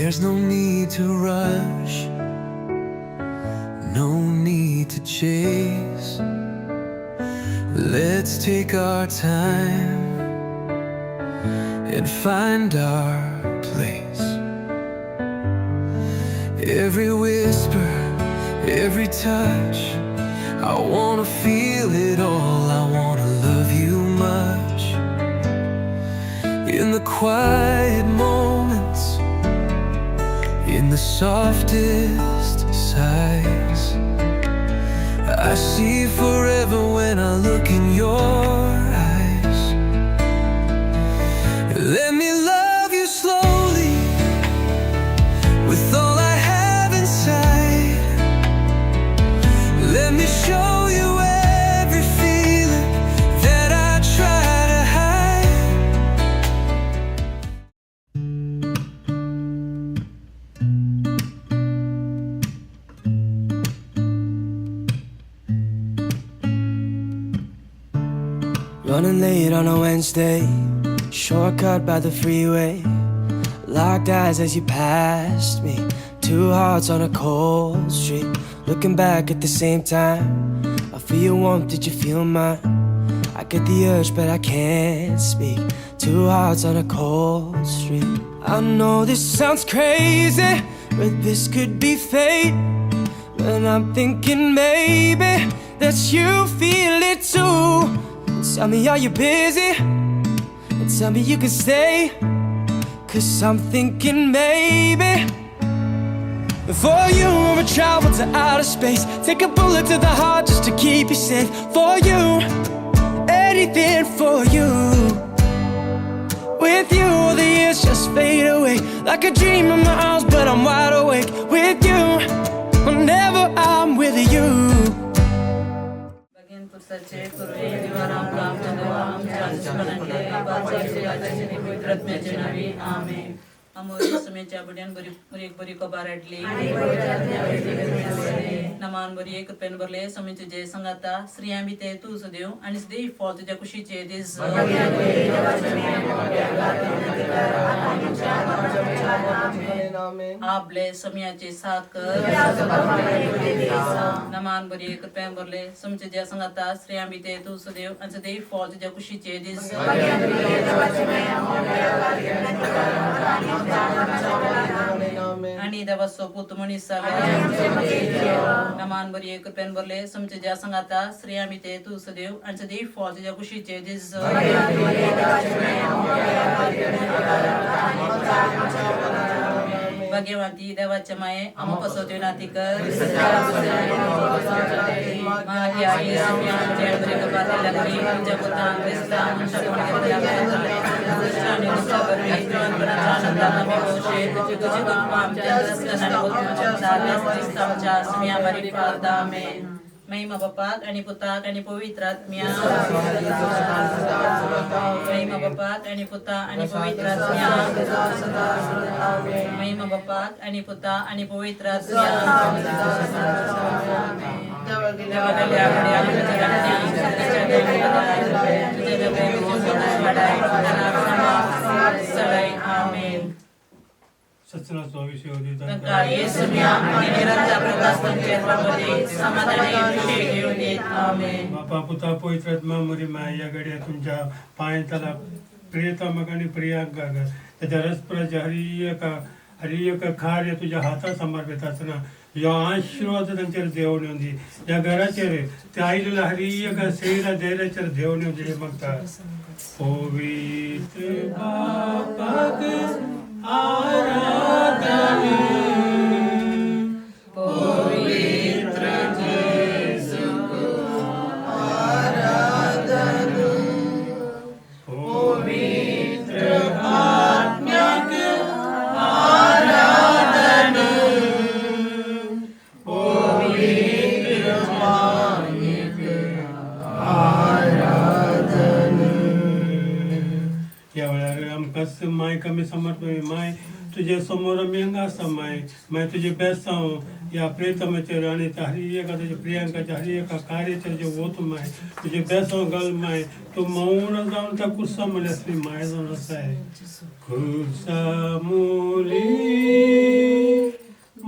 There's no need to rush, no need to chase. Let's take our time and find our place. Every whisper, every touch, I wanna feel it all. I wanna love you much. In the quiet moments, in the softest sighs, I see forever when I look in your eyes. Let me love you slowly, with all I have inside. Let me show you every feeling that I try to hide. Running late on a Wednesday, shortcut by the freeway. Locked eyes as you passed me, two hearts on a cold street. Looking back at the same time, I feel your warmth, did you feel mine? I get the urge but I can't speak, two hearts on a cold street. I know this sounds crazy, but this could be fate. But I'm thinking maybe that you feel it too. Tell me, are you busy? And tell me you can stay, 'cause I'm thinking maybe for you I would travel to outer space, take a bullet to the heart just to keep you safe. For you, anything for you. With you all the years just fade away, like a dream in my arms but I'm wide awake. With you, whenever I'm with you. पुरुषाचे पूर्वी दिवाराम काम चंद्रवाम चांदस्मरणले बाचाचे राजाचे पवित्रत्म्याचे नावे आमेन. अमोरी समेच्या बड्यान बरी एक बरी कबारडली नमान बरी एक पेन बरले समेचे जे संगाता श्रीयामी ते तू सदेव आणि सदैव फॉल तुझ्या कुशीचे दिस आपले समयाचे साथ कर नमान बरी एक पेन बरले समेचे जे संगाता श्रीयामी ते तू सदेव आणि सदैव फॉल तुझ्या कुशीचे दिस आणि देवा सोपूत मनीसा नमान बरी एक पेन बरले समचे ज्या संगाता श्रेयामी ते तू सदैव आणि सदैव फॉल तुझ्या कुशीचे दिस भाग्यवंती देवाच्या माये आम पसवते नाती कर माझी आई सम्या जयबरे कपाती लगरी तुझ्या पुता क्रिस्ता शकोण आणि नुसता बरी आनंदाला मी होशे तुझी कुटुंबाम चंद्रस्कनाने उत्तम क्रिस्ताच्या सम्या बरी पादा में महिमा बापाक आणि पुताक आणि पवित्र आत्म्या महिमा बापाक आणि पुता आणि पवित्र आत्म्या महिमा बापाक आणि पुता आणि पवित्र आमेन. सत्सनाचा विषय होता बापा पुता पवित्र आत्मा मरी माय या गड्या तुमच्या पायांतला प्रियतमक आणि प्रियांक त्याच्या रसपुराच्या हरियक कार्य तुझ्या हातात समर्पित असना यो आशीर्वाद तांचेर देवून येऊंदी या घराचेर त्या आईला हरियक सेला देराचेर देवून येऊंदी मागता. पवित्र बापाक आराधन पवित्र जेसूको आराधन पवित्र आत्म्याक आराधन पवित्र मायेक आराधन. या वेळार आमकां माय कमी समर्पण माय तुझे समोर मेंगा समय मैं तुझे बेचता हूँ या प्रीतमचे राणी हरी एका तुझे प्रियांकाच्या हरी एका कार्याचे जे होत माय तुझे बेचो गल माय तू मौन जाऊन त्या कुर्सा मुली असली माय जाऊन असं आहे कुर्सा मुली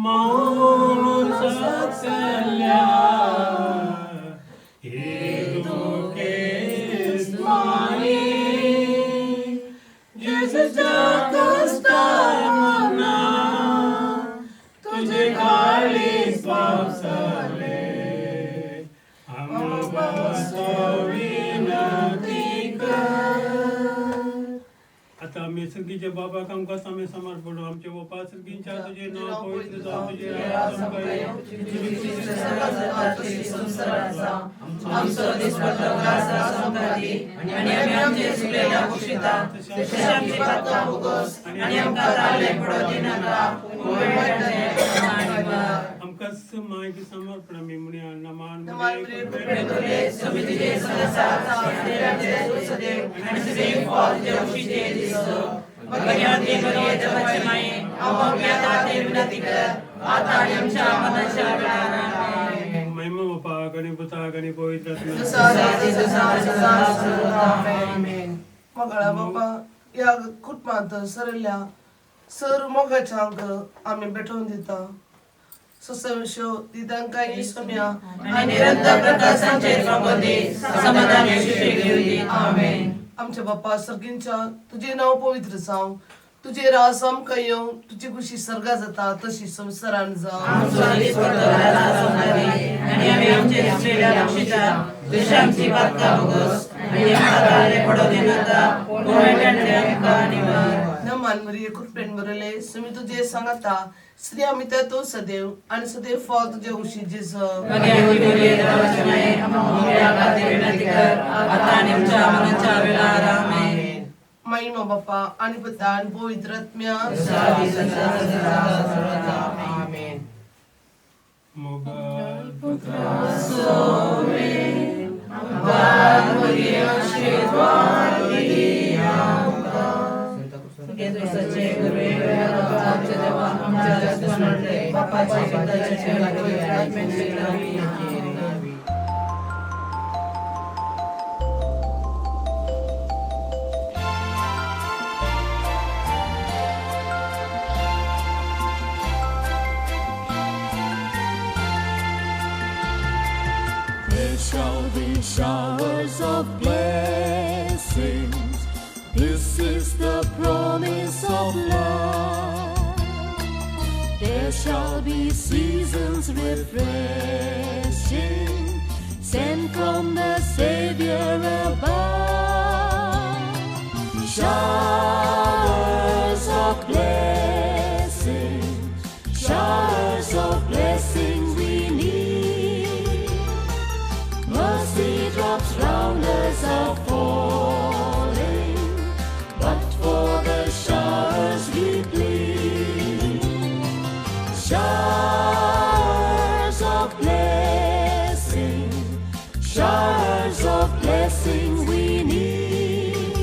मौन सत्सल्या हे दोघे स्माई जिसच्या कष्टाय मना तुझे खाली पावसाले आता आम्ही सगळीचे बाबा कामकाज आम्ही समर्पण आमचे बापा सगळींच्या तुझे नाव पवित्र जाऊ तुझे राज आणि आमचे सुलेला कुशिता तसे आमची पातळ बोगस आणि आमका ताले पडो दिनाका आमकास माहिती समर्पण आम्ही मुनी नमान मुले समितीचे सदस्य आणि सदैव फॉल जेवशीचे दिसो भगवानते बरे देवाचे माये आम्हाला दाते विनंती कर आता आणि आमच्या मनाच्या वेळा महिमा बापा गणपता गणी पवित्र आमेन मगळा बाबा या कुटुंबात सरल्या सर मोगाच्या अंक आम्ही भेटवून दिता ससविशो दिदांका येसम्या आणि निरंतर प्रकाशांचे प्रबोधे समाधान येशूचे घेऊन आमेन आमच्या बाप्पा सर्गींच्या तुझे नाव पवित्र जाव तुझे रास आमकां येवं तुझी खुशी सर्गा जाता तशी संवसारान जावं आणि आम्ही आमचे दिसलेल्या लक्षिता तुझ्या आमची बातका बोगस आणि आमका ताले पडो दिनाका कोणाकडे आमका निवार न मानवरी कुटपेन बरले समी तुझे सांगता श्री अमित तो सदैव आणि सदैव फॉल तुझे उशी जिस भगवानते बरे देवाचे माये आम्हाला दाते विनंती कर आता आणि आमच्या मनाच्या वेळा आमेन महिमा बाप्पा आणि पिता आणि पवित्र आत्म्या आमेन मोगल सच्चे गुरुवे आमचे देवा आमच्या दर्शनाचे बापाचे पिताचे आत्म्याचे नावी There shall be showers of blessings. This is the promise of love. There shall be seasons refreshing, sent from the Savior above. Showers of blessings, showers of blessings we need. Mercy drops round us are falling, but for the showers we plead. Showers of blessing, showers of blessing we need.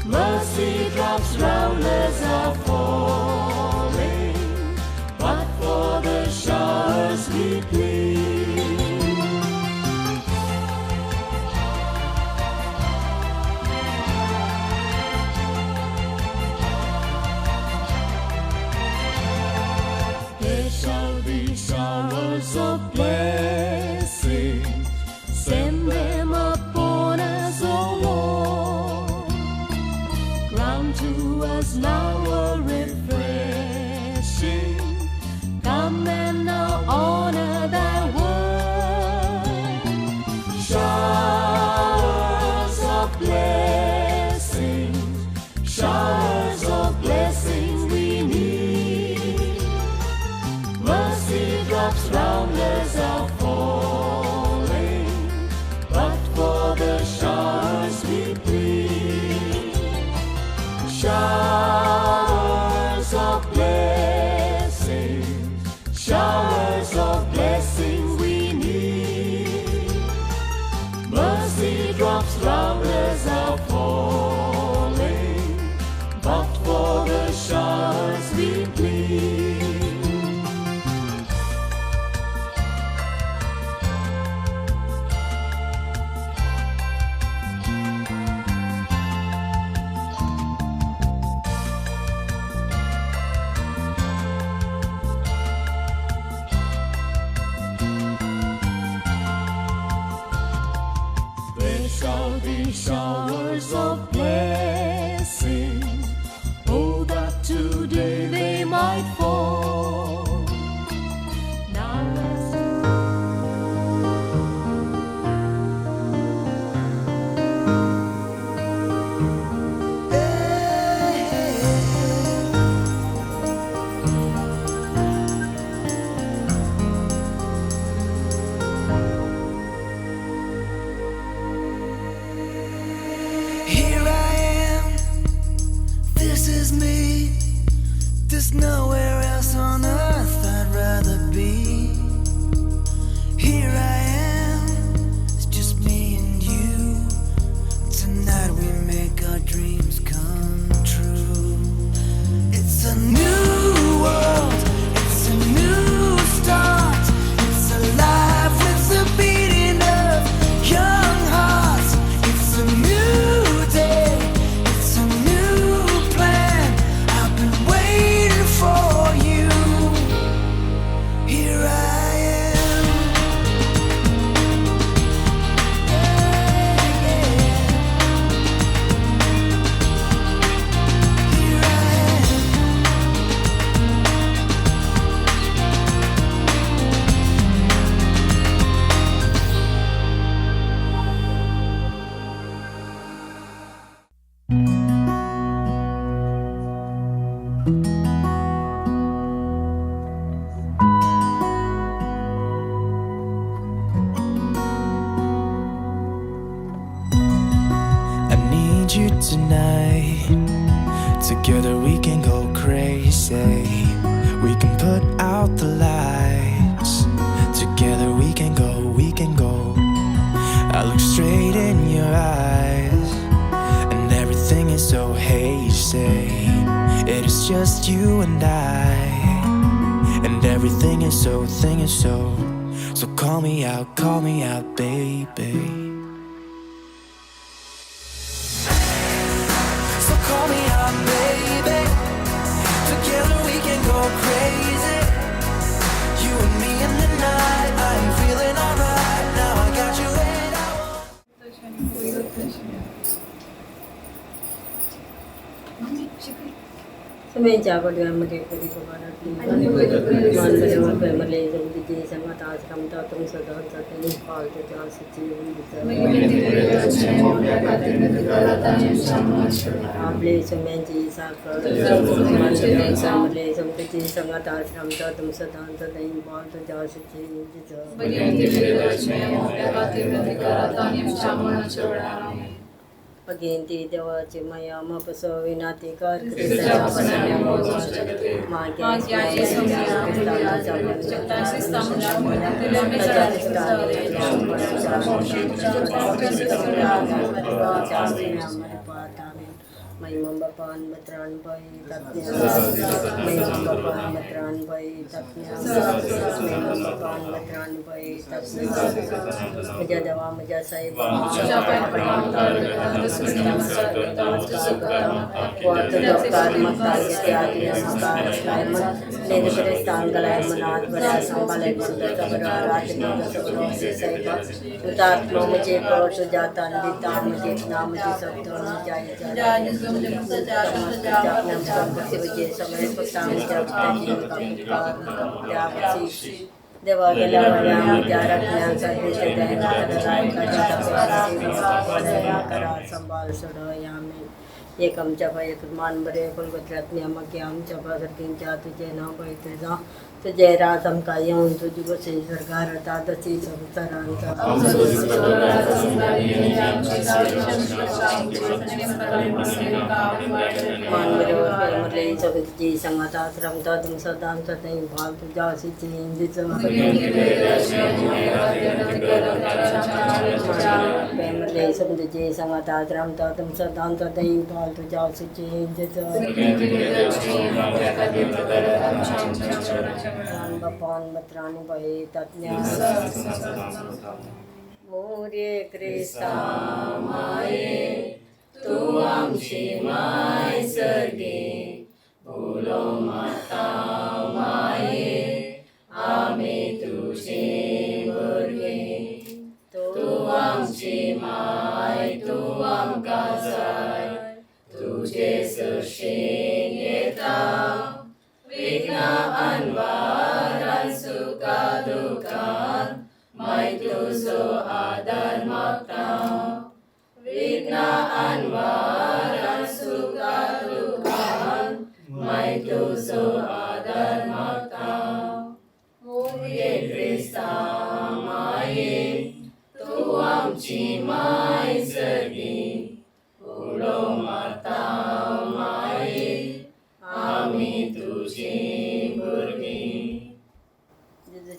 Mercy drops round us are falling, but for the showers we plead. There shall be showers of blessing, send them upon us, O Lord. Grant to us now a refreshing. Come and now honor thy word. Showers of blessings, showers of blessing we need. Mercy drops round us are falling, but for the showers we plead. Showers of blessings, showers of blessing we need. Mercy drops round us are falling, but for the showers shall be showers of blessing. Oh, that today they might fall. Now let's Here I am, this is me. There's nowhere else on earth I'd rather be. Here I am, it's just me and you. Tonight we make our dreams come true. It's a new world, it's a new start. It's alive with the beating of young hearts. It's a new day, it's a new plan. I've been waiting for you. Here I am. Yeah, yeah. Here I am. I need you tonight. Together we can go crazy. We can put out the lights. Together we can go, we can go. I look straight in your eyes, and everything is so hazy. It is just you and I, and everything is so, thing is so. So call me out, baby. So call me out, baby. Together we can go crazy. You and me in the night. I'm feeling alright. Now I got you and I want. समय जागो मरे करी को भारत मान बरे वर पे मले जब दी संगत आज कम तो तुम सदा सदा पाल तो जान सच्ची आपले समय जी साकर मले जब दी संगत आज कम तो तुम सदा सदा पाल तो जान सच्ची Paghinti dewaci maya mapaso vinati kar krishna pasanya magya May mambapan matran bay tatnya May mambapan matran bay tatnya May mambapan matran bay tatnya Maja dawa maja saiba Kuatu dokter makai ityadi namaskar slaiman Nede kristan galay manat bada sambalay sudah kabra rati naga sabro se saiba Utatmo mujhe ko sujatan dita mujhe na mujhe sabdo jaya jaya Japnam Sampati Vijay Samay Putami Japtaji Kapukar Deva Galavaya Jaratnyan Sadhya Dayana Kadarai Kajata Kara Sambal Sudoyami Ekam Japa Ekman Bare Kulgatratnya Makyam Japa Sarkin Jatu Jena Baitza Tujhe Rasam Kayam Tujugo Se Sarkar Tadasi Samsaranta Man Bare Mare Sabji Sangata Sram Tadam Sadam Sadam Bhal Jasi Chin Dizam Mare Sabji Sangata Sram Tadam Sadam Sadam Bhal Jasi Chin Dizam Bapan Matrani Bhai Tatnya More Krista Mae Tu Amshi Mai Sarge Bolo Mata Mae Ame Tu She Burge Tu Amshi Mai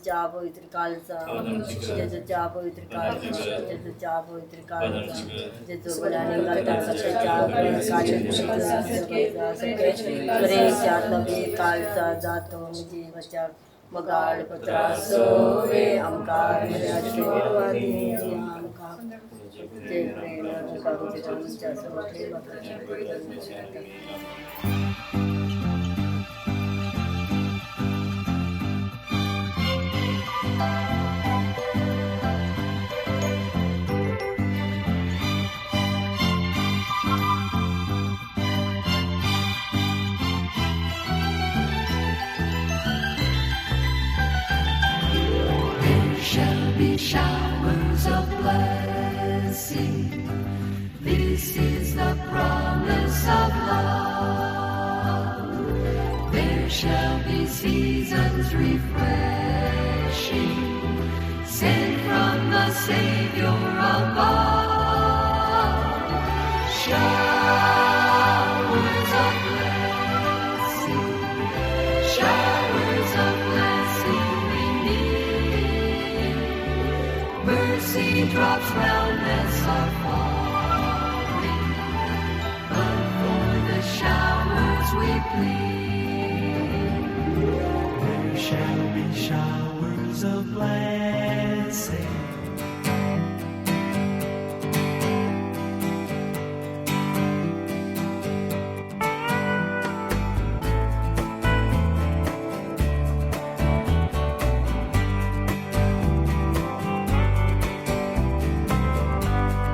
जजच्या पवित्र काळचा जजच्या पवित्र काळचा जजच्या पवित्र काळचा जजो बलाने काळचा जातो म्हणजे बचा मगाड पत्रा सोवे आमकार आशीर्वादी आमका जे प्रेरणा करूचे आमच्या showers of blessing. This is the promise of love. There shall be seasons refreshing, sent from the Savior above. Showers of blessing, showers of blessing. Mercy drops roundness are falling, but for the showers we plead. There shall be showers of blessing.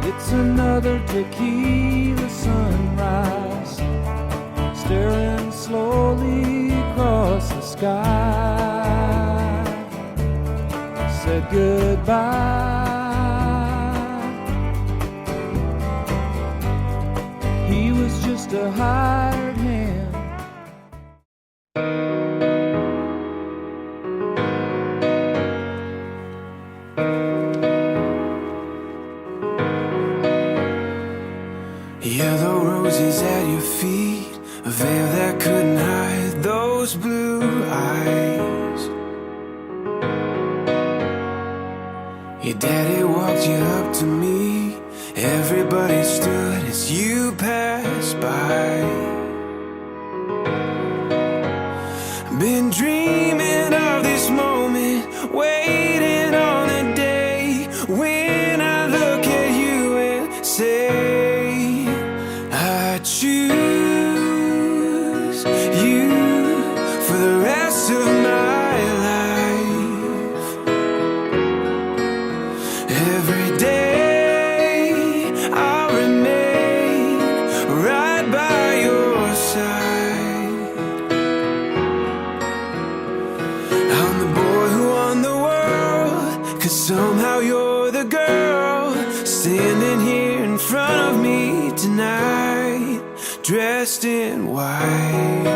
It's another tequila sunrise, staring slowly across the sky. Said goodbye. He was just a hired hand. Yellow roses at your feet, a veil that couldn't hide those blue eyes. Your daddy walked you up to me, everybody stood as you passed by. Been dreaming of this moment, waiting on the day when I look at you and say, I choose you for the rest of my life. Every day I'll remain right by your side. I'm the boy who won the world, 'cause somehow you're the girl standing here in front of me tonight, dressed in white.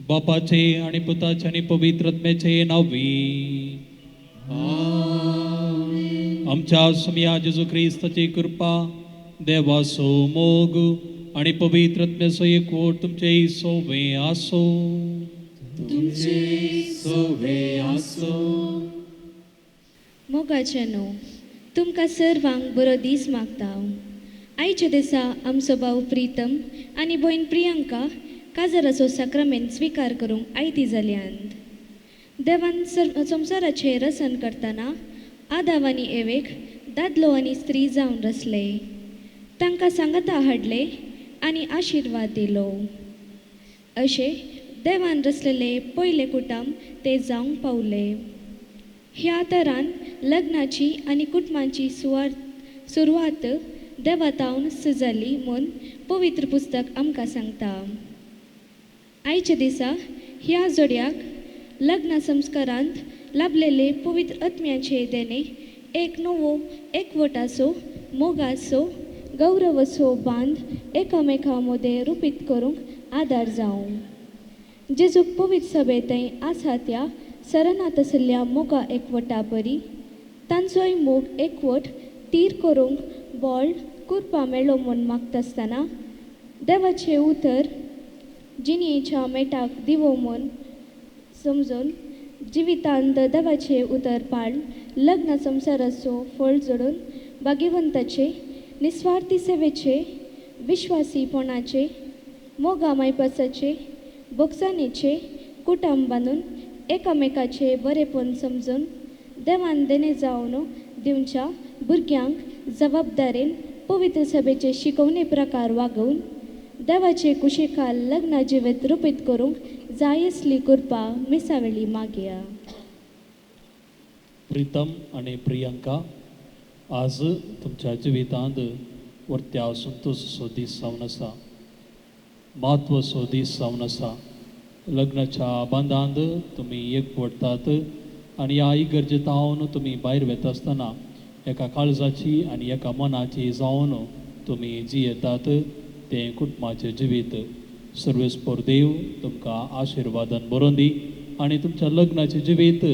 बापाचे आणि पुताचे आणि पवित्रात्म्याचे नावी आमच्या सम्या जेजू ख्रिस्ताची कृपा देवासो मोग आणि पवित्रात्म्याचो एकवट तुमचे सोवे आसो मोगाचेनो तुमकां सर्वांक बरो दीस मागता आयच्या दिसा आमचो भाव प्रितम आनी भयण प्रियंका काजराचो साक्रामेंत स्विकार करूंक आयती जाल्यांत देवान संवसाराचेर रसन करतना आदाव आनी एवेक दादलो आनी स्त्री जावन रचले तांकां सांगता हाडले आनी आशिर्वाद दिलो अशें देवान रचलेले पयले कुटुंब ते जावंक पावले ह्या तरान लग्नाची आनी कुटुंबाची सुरवात देवातावन जाली म्हूण पवित्र पुस्तक आमकां सांगता आयच्या दिसा ह्या जोड्याक लग्न संस्कारांत लाभलेले पवित्र आत्म्याचे देणे एक नवो एकवटाचो मोगाचो गौरवाचो बांद एकामेका मदें रुपीत करूंक आदार जावं जेजूक पवित्र सभे थंय आसा त्या सरनात आशिल्ल्या मोगा एकवटा परी तांचोय मोग एकवट तीर करूंक बोळ कुरपा मेळो म्हूण मागता आसतना देवाचें उतर जिणेच्या मेटाक दिवो म्हूण समजून जिवितांत देवाचें उतर पाळ लग्न संवसाराचो फळ जोडून भाग्यवंताचे निस्वार्थी सेवेचे विश्वासीपणाचे मोगा मायपासाचे बोगसानीचे कुटुंब बांदून एकामेकाचे बरेपण समजून देवान देणे जावन दिवच्या भुरग्यांक जबाबदारेन पवित्र सभेचे शिकवणे प्रकार वागोवन देवाचे कुशीखाल लग्न जिवीत रुपीत करूंक जाय असली कृपा मिसावेली मागया प्रीतम आणि प्रियंका आज तुमच्या जिवितांत वर्त्या संतोषचो दीस जावन आसा म्हत्वाचो दीस जावन आसा लग्नाच्या बांदांत तुमी एकवटात आनी ह्या इगर्जेतावन तुमी भायर वेता आसतना एका काळजाची आनी एका मनाची जावन तुमी जियेतात तें कुटुंबाचें जिवीत सर्वेस्पर देव तुमकां आशिर्वादान बरोवन दी आनी तुमच्या लग्नाचें जिवीत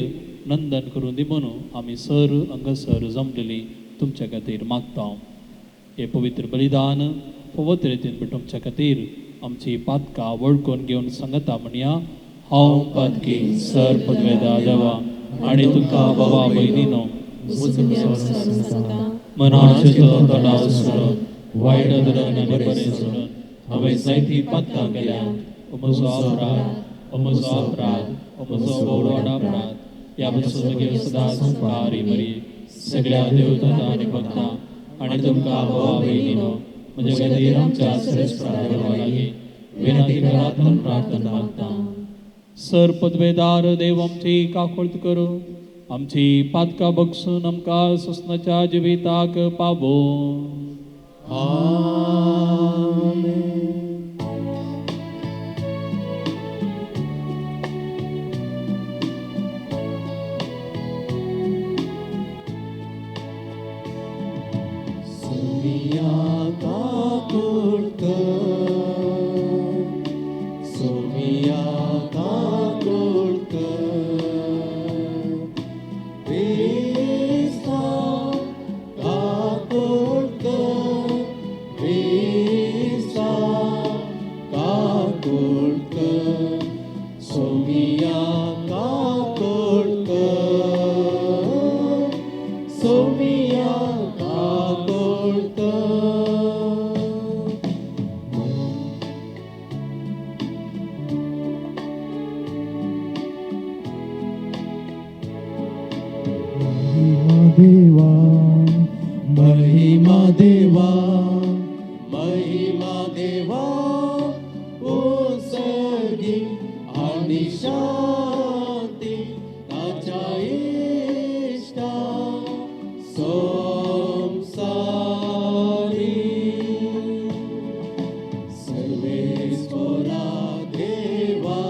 नंदन करून दी म्हणून आमी सर हांगासर जमलेली तुमच्या खातीर मागता हे पवित्र बलिदान पवित्र रितीन तुमच्या खातीर आमची पातकां वळखून घेवन सांगता म्हणया हांव पातकी सर पदवेदार देवा आनी तुमकां बाबा भयणीनो मनाचे तोडाव सोडून वायट धरण आनी बरें सोडून हांवें जायतीं पातकां केल्यात म्हजो अपराध म्हजो व्हड अपराध ह्या बसून मागीर सदांच संस्कारी बरी सगळ्या देवतांना आनी भक्तां आनी तुमकां बाबा भयणीनो म्हजे खातीर आमच्या श्रेष्ठां देवा लागीं विनंती करात म्हूण प्रार्थना मागता सर पदवेदार देव आमची काकूळट करूं आमची पातकां बगसून आमकां ससनाच्या जिविताक पावो आमेन देवा महिमा देवा महिमा देवा उत्सर्गी आणि शांती ताच्या इष्टा संसारी सर्वेश्वरा देवा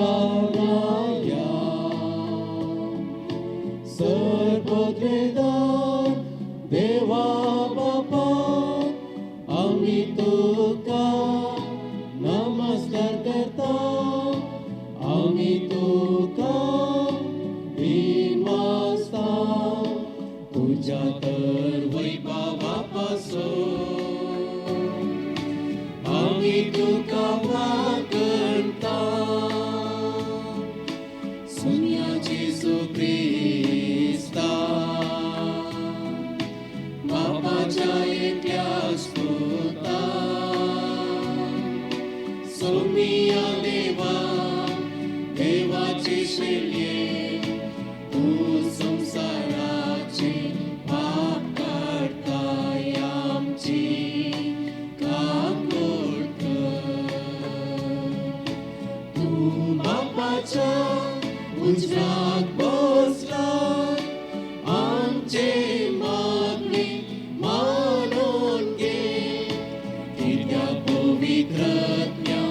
सर्विचाराया सर्वोद्वेदार देवा बापा आम्ही तुका नमस्कार करता आम्ही तुका वाजता तुझ्या तर वैभवापासून आम्ही तुका वागणता सुन्याची सुख्रिस्ता बापाच्या एकल्याच पुता सोमिया देवा देवाची शैल्ये तू संसाराचे पाप काढताय आमची काम तू बापाच्या उजरात बसला आमचे मागणे मानून घे हिरव्या पवित्रज्ञा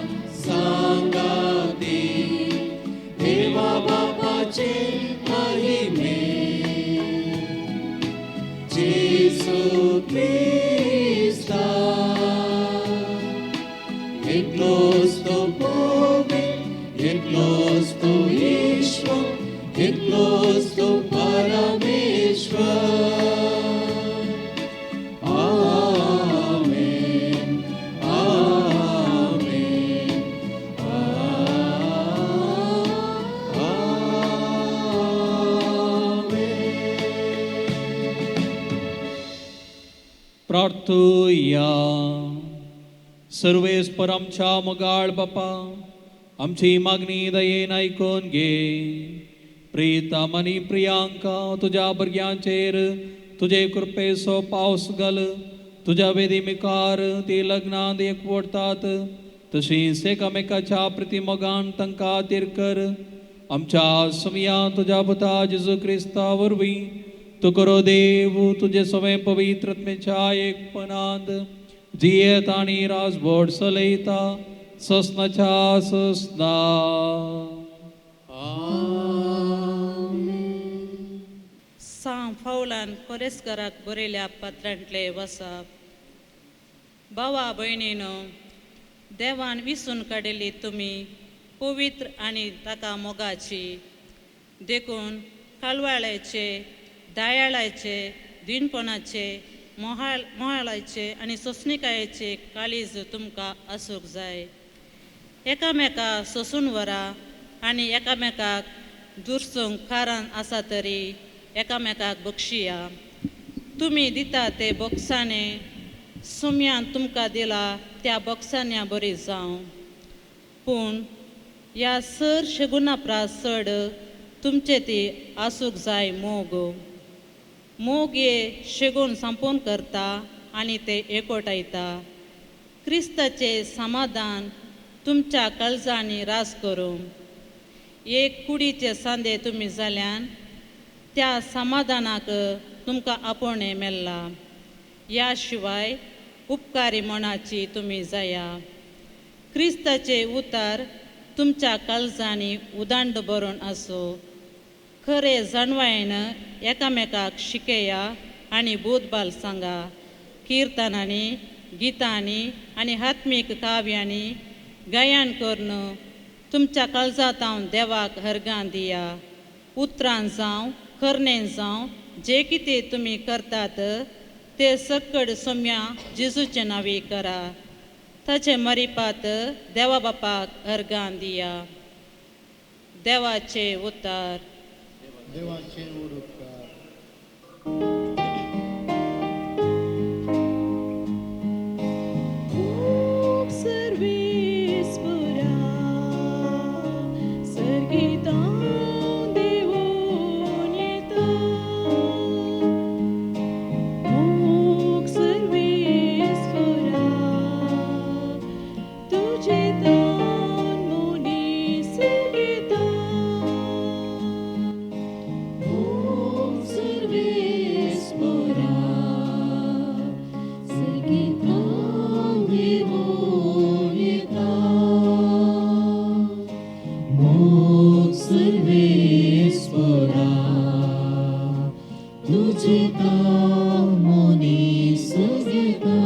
सांगाती देवा बापाचे महिमे जेसू ख्रिस्ता एकलोच तो पोवे एकलोच तो ईश्वर एकलोच तो परमेश्वर आमेन आमेन प्रार्थूया सर्वेस्पर आमच्या मगाळ बापा आमची मागणी दयेन ऐकून घे प्रीतम आणि प्रियांका तुझ्या भुरग्यांचेर तुझे कृपेचो पावस घाल तुझ्या वेदिमिकार ती लग्नांत एकवटतात तशीच एकामेकाच्या प्रतिमोगान तांकां खातीर कर आमच्या सुमया तुझ्या पुता जेजू क्रिस्ता वरवीं तू करो देव तुझे सवे पवित्रत्मेच्या एकपणांत जियेत आणि राजभोट चलयता ससनाच्या ससना सांग फावलान कोरेस्कराक बरयल्या पत्रांतले वसप भावा भयणीनो देवान विसून काडिल्ली तुमी पवित्र आनी ताका मोगाची देखून कळवळ्याचे दयाळाचे दिनपणाचे मोहाळाचे आनी सोसणिकायेचे काळीज तुमकां आसूंक जाय एकामेकाक सोसून व्हरा आनी एकामेकाक दुरसूंक कारण आसा तरी एकामेकाक बक्षिया तुमी दिता ते बोक्साने सुमयान तुमकां दिला त्या बोक्सान्या बरी जावं पूण ह्या सर शेगुना प्रास चड तुमचे ती आसूंक जाय मोग ये शेगून संपोवन करता आनी ते एकवटायता क्रिस्ताचे समाधान तुमच्या काळजांनी रास करूं एक कुडीचे सांदे तुमी जाल्यान त्या समाधानाक तुमकां आपोवणें मेळ्ळा ह्या शिवाय उपकारी मनाची तुमी जाया क्रिस्ताचे उतार तुमच्या काळजांनी उदांड बरोवन आसूं खरे जाणवायेन एकामेकाक शिकया आनी बोधबाल सांगा किर्तनांनी गितांनी आनी आत्मीक काव्यांनी गायन करून तुमच्या काळजांतावन देवाक हरगां दिया उतरां जावं करणें जावं जे कितें तुमी करतात ते सकड सोम्या जेजूचे नांवी करा ताचे मरिपात देवा बापाक हरगां दिया देवाचे उतार देवाचे उडोवकार सर्वेस्परा सर्गितां सर्वेश्वरा तुझे मोनीस घेता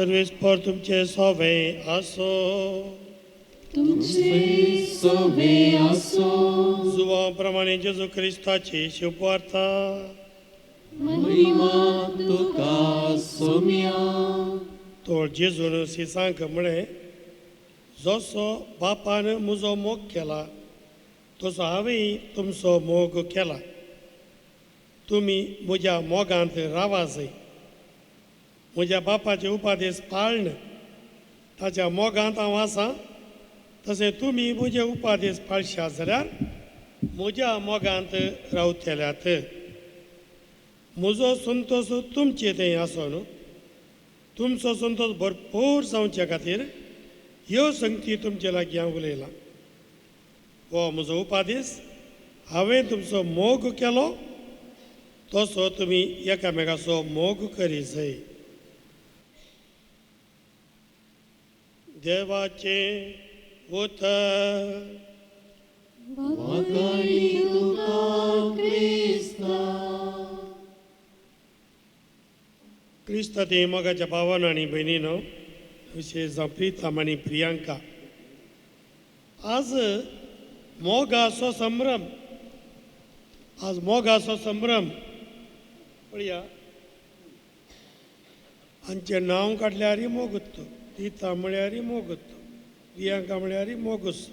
सर्वेस्पर तुमचे सोवे असो जुवा प्रमाणे जेजू क्रिस्ताची शुभवार्ता तो जेजून सिसांक म्हणे जसो बापान म्हजो मोग केला तसो हांवें तुमचो मोग केला तुमी म्हज्या मोगांत रावा जाय म्हज्या बापाचे उपादेश पाळन ताच्या मोगांत हांव आसां तशें तुमी म्हजे उपादेश पाळशात जाल्यार म्हज्या मोगांत रावतल्यात म्हजो संतोश तुमचे थंय आसो न्हू तुमचो संतोश भरपूर जावचे खातीर ह्यो संगती तुमचे लागीं हांव उलयलां हो म्हजो उपादेश हांवें तुमचो मोग केलो तसो तुमी एकामेकाचो मोग करी जाय देवाचे उतर क्रिस्त ते मोगाच्या भावान आनी भयणीनो विशेष जावं प्रितम आनी प्रियांका आज मोगाचो संभ्रम. आज मोगाचो संभ्रम पळया. हांचे नांव काडल्यारय मोगुत्तो, रीता म्हळ्यारय मोगुत्तो, प्रियांका म्हळ्यारय मोगूस.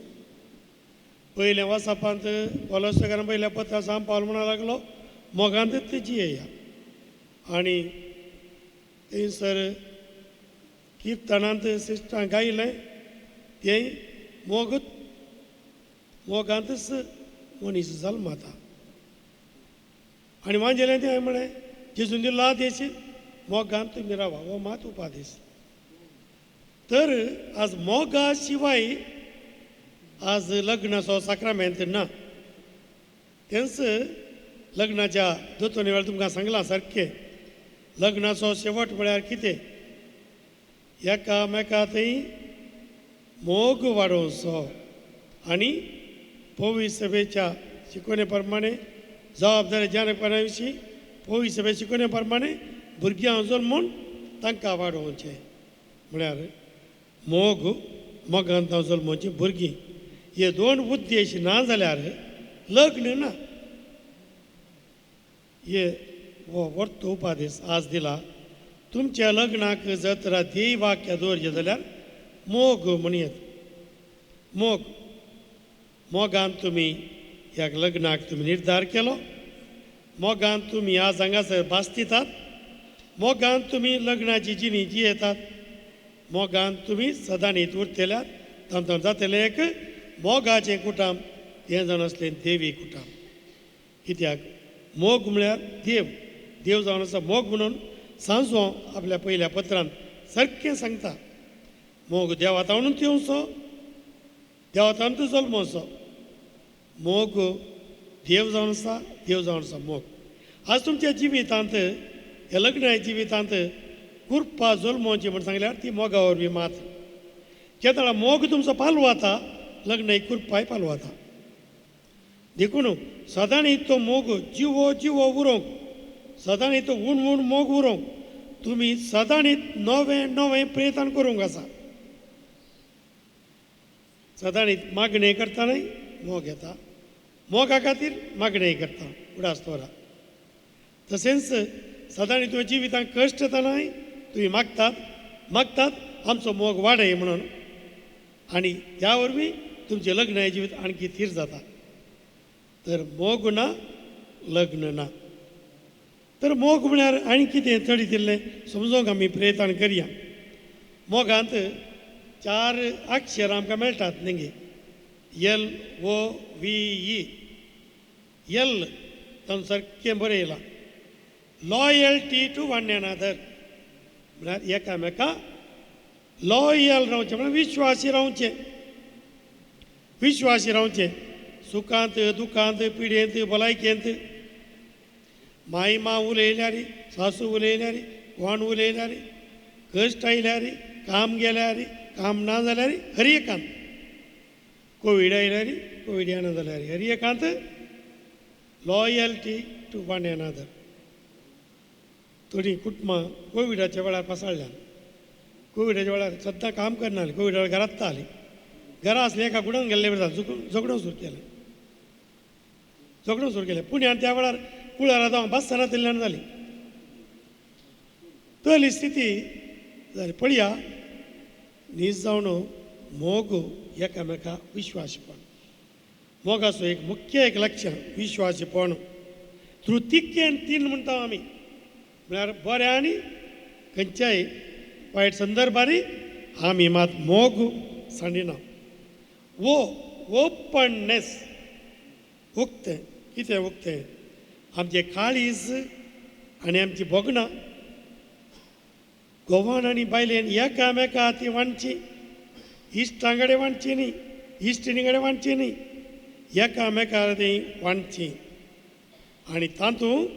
पयल्या वाचपांत कोलोसेकारान पयल्या पत्रां सांग पावल म्हणूंक लागलो मोगांतच तेजी येया. आनी थंयसर किर्तनांत सिस्टां गायलें तें मोगांतच मनीस जल्माता. आनी वांजेलें तें हांवें म्हळें जेजून दिलो आदेश मोगांत तुमी रावा, हो मात उपादेश. तर आज मोगा शिवाय आज लग्नाचो साक्रामेंत ना. तेंच लग्नाच्या दोतोनी वेळार तुमकां सांगलां सारकें. लग्नाचो शेवट म्हळ्यार कितें? एकामेका थंय मोग वाडोवचो आनी पवित्र सभेच्या शिकवणे प्रमाणे जबाबदारी जानपणा विशीं पवित्र सभे शिकवणे प्रमाणे भुरग्यां जल्मून तांकां वाडोवचें. म्हळ्यार मोगांत जल्मोवची भुरगीं. हे दोन उद्देश ना जाल्यार लग्न ना. हे हो वर्त उपादेश आज दिला. तुमच्या लग्नाक जर ध्येय वाक्य दवरचें जाल्यार मोग म्हणयत. मोगांत तुमी ह्या लग्नाक तुमी निर्धार केलो. मोगांत तुमी आज हांगासर बास्तितात. मोगांत तुमी लग्नाची जिणी जियेतात. मोगांत तुमी सदांच उरतल्यात. तातूंत जातलें एक मोगाचें कुटुंब. हें जावन आसलें देवी कुटुंब. कित्याक मोग म्हळ्यार देव जावन आसा. मोग म्हणून सांजो आपल्या पयल्या पत्रांत सारकें सांगता. मोग देवातावनूच येवचो, देवातावनूच जल्मोवचो. मोग देव जावन आसा, देव जावन आसा मोग. आज तुमच्या जिवितांत ह्या लग्नाच्या जिवितांत कुरपा जल्मोवची म्हण सांगल्यार ती मोगा वरवीं मात. केन्ना मोग तुमचो पालवाता, लग्न एक कुरपाय पालवाता. देखून सदांच तो मोग जिवो उरोवंक, सदांच तो उण मोग उरोवंक तुमी सदांच नवें प्रयत्न करूंक आसा. सदांच मागणें करतानाय मोग येता. मोगा खातीर मागणें करता उडासतोरा. तशेंच सदांच तुवें जिवितांत कश्ट येतानाय तुमी मागतात आमचो मोग वाडय म्हणून. आनी त्या वरवीं तुमचें लग्नाचें जिवीत आणकी थीर जाता. तर मोग ना, लग्न ना. तर मोग म्हळ्यार आनी कितें चड दिल्लें समजूंक आमी प्रयत्न करया. मोगांत 4 अक्षर आमकां मेळटात न्ही. LOVE. एल तातूंत सारकें बरयलां. Loyalty to one another. म्हळ्यार एकामेका लॉयल रावचें म्हळ्यार विश्वासी रावचें. सुखांत दुखांत पिडेंत भलायकेंत. माय मां उलयल्यार, सासू उलयल्यार, कोण उलयल्यार, कश्ट आयल्यार, काम गेल्यार, काम ना जाल्यार हर एकांत. कोवीड आयल्यार, कोवीड येना जाल्यार हर एकांत लॉयल्टी टू वन एनदर. थोडीं कुटुंबां कोविडाच्या वेळार पासाळ्ळ्यान. कोविडाच्या वेळार सद्दां काम करनासलीं. कोविडा वेळार घरांत आसतालीं. घरा आसलीं एका कुडान गेल्ले झगडो सुरू केलें. पुण्यान त्या वेळार कुळारा जावं बास्ताना तेल्ल्यान जाली. तसली स्थिती जाली. पळया न्हीज जावन मोग एकामेका विश्वासपण. मोगाचो एक मुख्य लक्षण विश्वासीपण. थ्रू थिक एंड थीन म्हणटा आमी. म्हळ्यार बऱ्या आनी खंयच्याय वायट संदर्भांनी आमी मात मोग सांडिना. ओपननेस. उक्तें. कितें उक्तें? आमचे काळीज आनी आमची भोगणां घोवान आनी बायलेन एकामेका ती वांडची. इश्टां कडेन वांडची न्ही, इश्टिणी कडेन वांडची न्ही, एकामेका ती वांडची. आनी तातूंत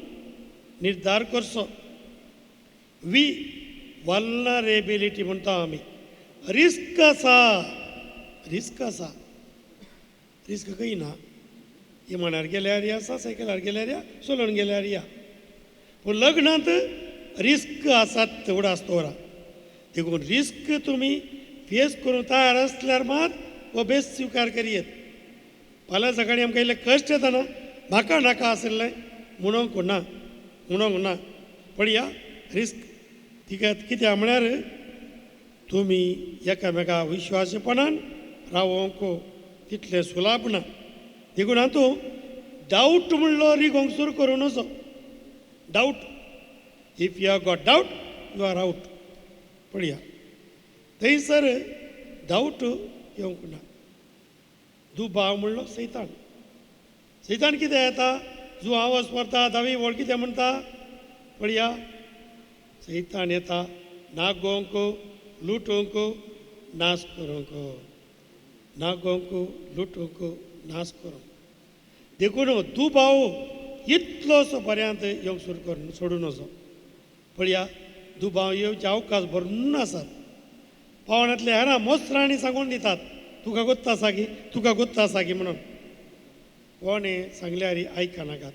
निर्धार करचो. वल्नरेबिलिटी म्हणटा आमी. रिस्क आसा. रिस्क खंय ना. इमानार गेल्यार या, सायकलार गेल्यार या, चलोवन गेल्यार या. पूण लग्नांत रिस्क आसात उडासतोरा. देखून रिस्क तुमी फेस करूंक तयार आसल्यार मात हो बेस स्विकार करियेत. फाल्यां सकाळीं आमकां इल्लें कश्ट येता ना म्हाका नाका आसलें म्हणूंक ना पळया रिस्क कित्याक म्हळ्यार तुमी एकामेका विश्वासीपणान रावोंक तितलें सुलाभ ना देखून हातूंत डावट म्हणलो रिगोंक सुरू करूं नजो doubt if you have got doubt you are out पळया थंयसर डावट येवंक ना दुबाव म्हणलो सैतान कितें येता जो आवाज व्हरता दावी व्हड कितें म्हणटा पळया सैतान येता नागोवंक लुटोवंक नाश करूंक नाश करूंक देखून दुबाव इतलोसो पर्यंत येवंक सुरू करून सोडूं नजो पळया दुबाव येवचे अवकाश भरून आसात पावण्यातले हेरां मोस्त्रांनी सांगून दितात तुका गोत्ता आसा की म्हणून कोणे सांगल्यार आयकनाकात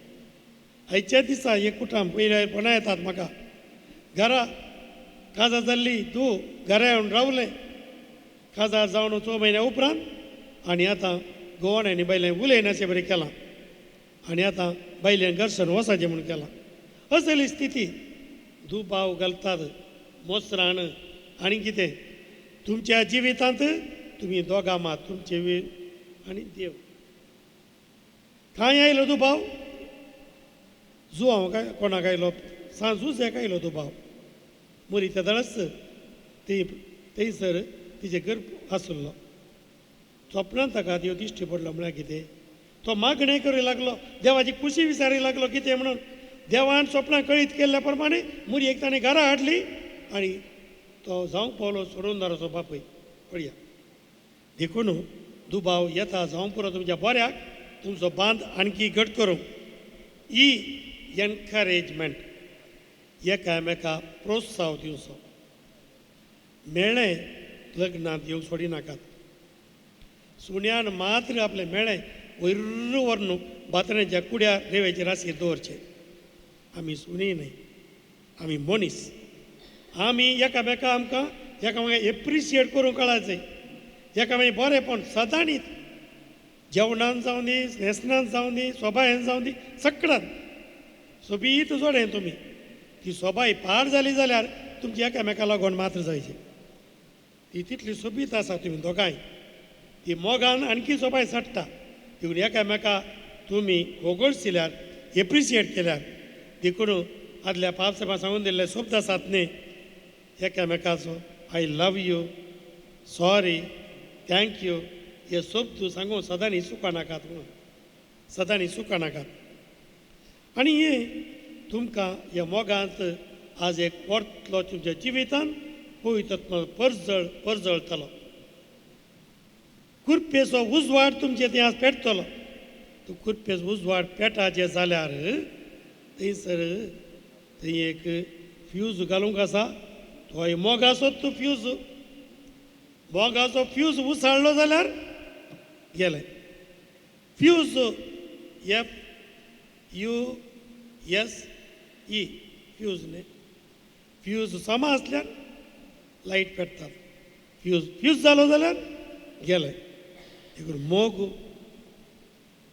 आयच्या दिसा एक कुटुंब पयल्यापणां येतात म्हाका घरा काजार जाल्ली तूं घरा येवन रावलें काजार जावन 2 म्हयन्या उपरांत आनी आतां गोवाड्यांनी बायलें उलयनाशें बरें केलां आनी आतां बायलें घर्शण वसाचें म्हूण केलां असली स्थिती दुबाव घालतात मोसरान आनी कितें तुमच्या जिवितांत तुमी दोगां मात तुमचे वेळ आनी देव कांय आयलो दुबाव जुवांव काय कोणाक आयलो सांजूच एक आयलो दुबाव मरी त्या दळस थंयसर तिजे गर्भ आसलो स्वप्नांत ताका देव दिश्टी पडलो म्हळ्यार कितें तो मागणें करूं लागलो देवाची खुशी विचारूंक लागलो कितें म्हणून देवान स्वप्नां कळीत केल्ल्या प्रमाणे मुरयेक ताणें घरा हाडली आनी तो जावंक पावलो सोडून दाराचो बापूय पळया देखून दुबाव येता जावं पुरो तुमच्या बऱ्याक तुमचो बांद आणखी घट करूंक ही एनकरेजमेंट एकामेका प्रोत्साह दिवचो मेळ्ळें लग्नांत येवंक सोडिनाकात सुण्यान मात्र आपलें मेळ्ळें वयर व्हरून बातऱ्याच्या कुड्या रेंवेचेर राशीर दवरचें आमी सुणी न्हय आमी मनीस आमी एकामेका आमकां एकामेका एप्रिशिएट करूंक कळाचें एकामेक बरेंपण सदांच जेवणान जावं दी न्हेसणान जावं दी सोबायेन जावं दी सगळ्यान सोबीत जोडें तुमी ती सोबाय पाड जाली जाल्यार तुमची एकामेका लागून मात्र जायची ती तितली सोबीत आसा तुमी दोगांय ती मोगान आणखी सोबाय सडटा देखून एकामेका तुमी होगळशिल्यार एप्रिशिएट केल्यार देखून आदल्या पावसामा सांगून दिल्ले शब्द आसात न्ही एकामेकाचो I love you sorry thank you हे शब्द सांगून सदांनी सुका नाकात म्हणून सदांनी सुका नाकात आनी हे तुमकां ह्या मोगांत आज एक परतलो तुमच्या जिवितान पवित्र परजळतलो कुरपेचो उजवाड तुमचे थंय आज पेटतलो तो कुरपेचो उजवाड पेटाचे जाल्यार थंयसर थंय एक फ्यूज घालूंक आसा तो मोगाचो तो फ्यूज मोगाचो फ्यूज उसळ्ळो जाल्यार गेलें फ्यूज FUSE फ्यूज न्ही फ्यूज समा आसल्यार लायट पेटतात फ्यूज जालो जाल्यार गेलें देखून मोग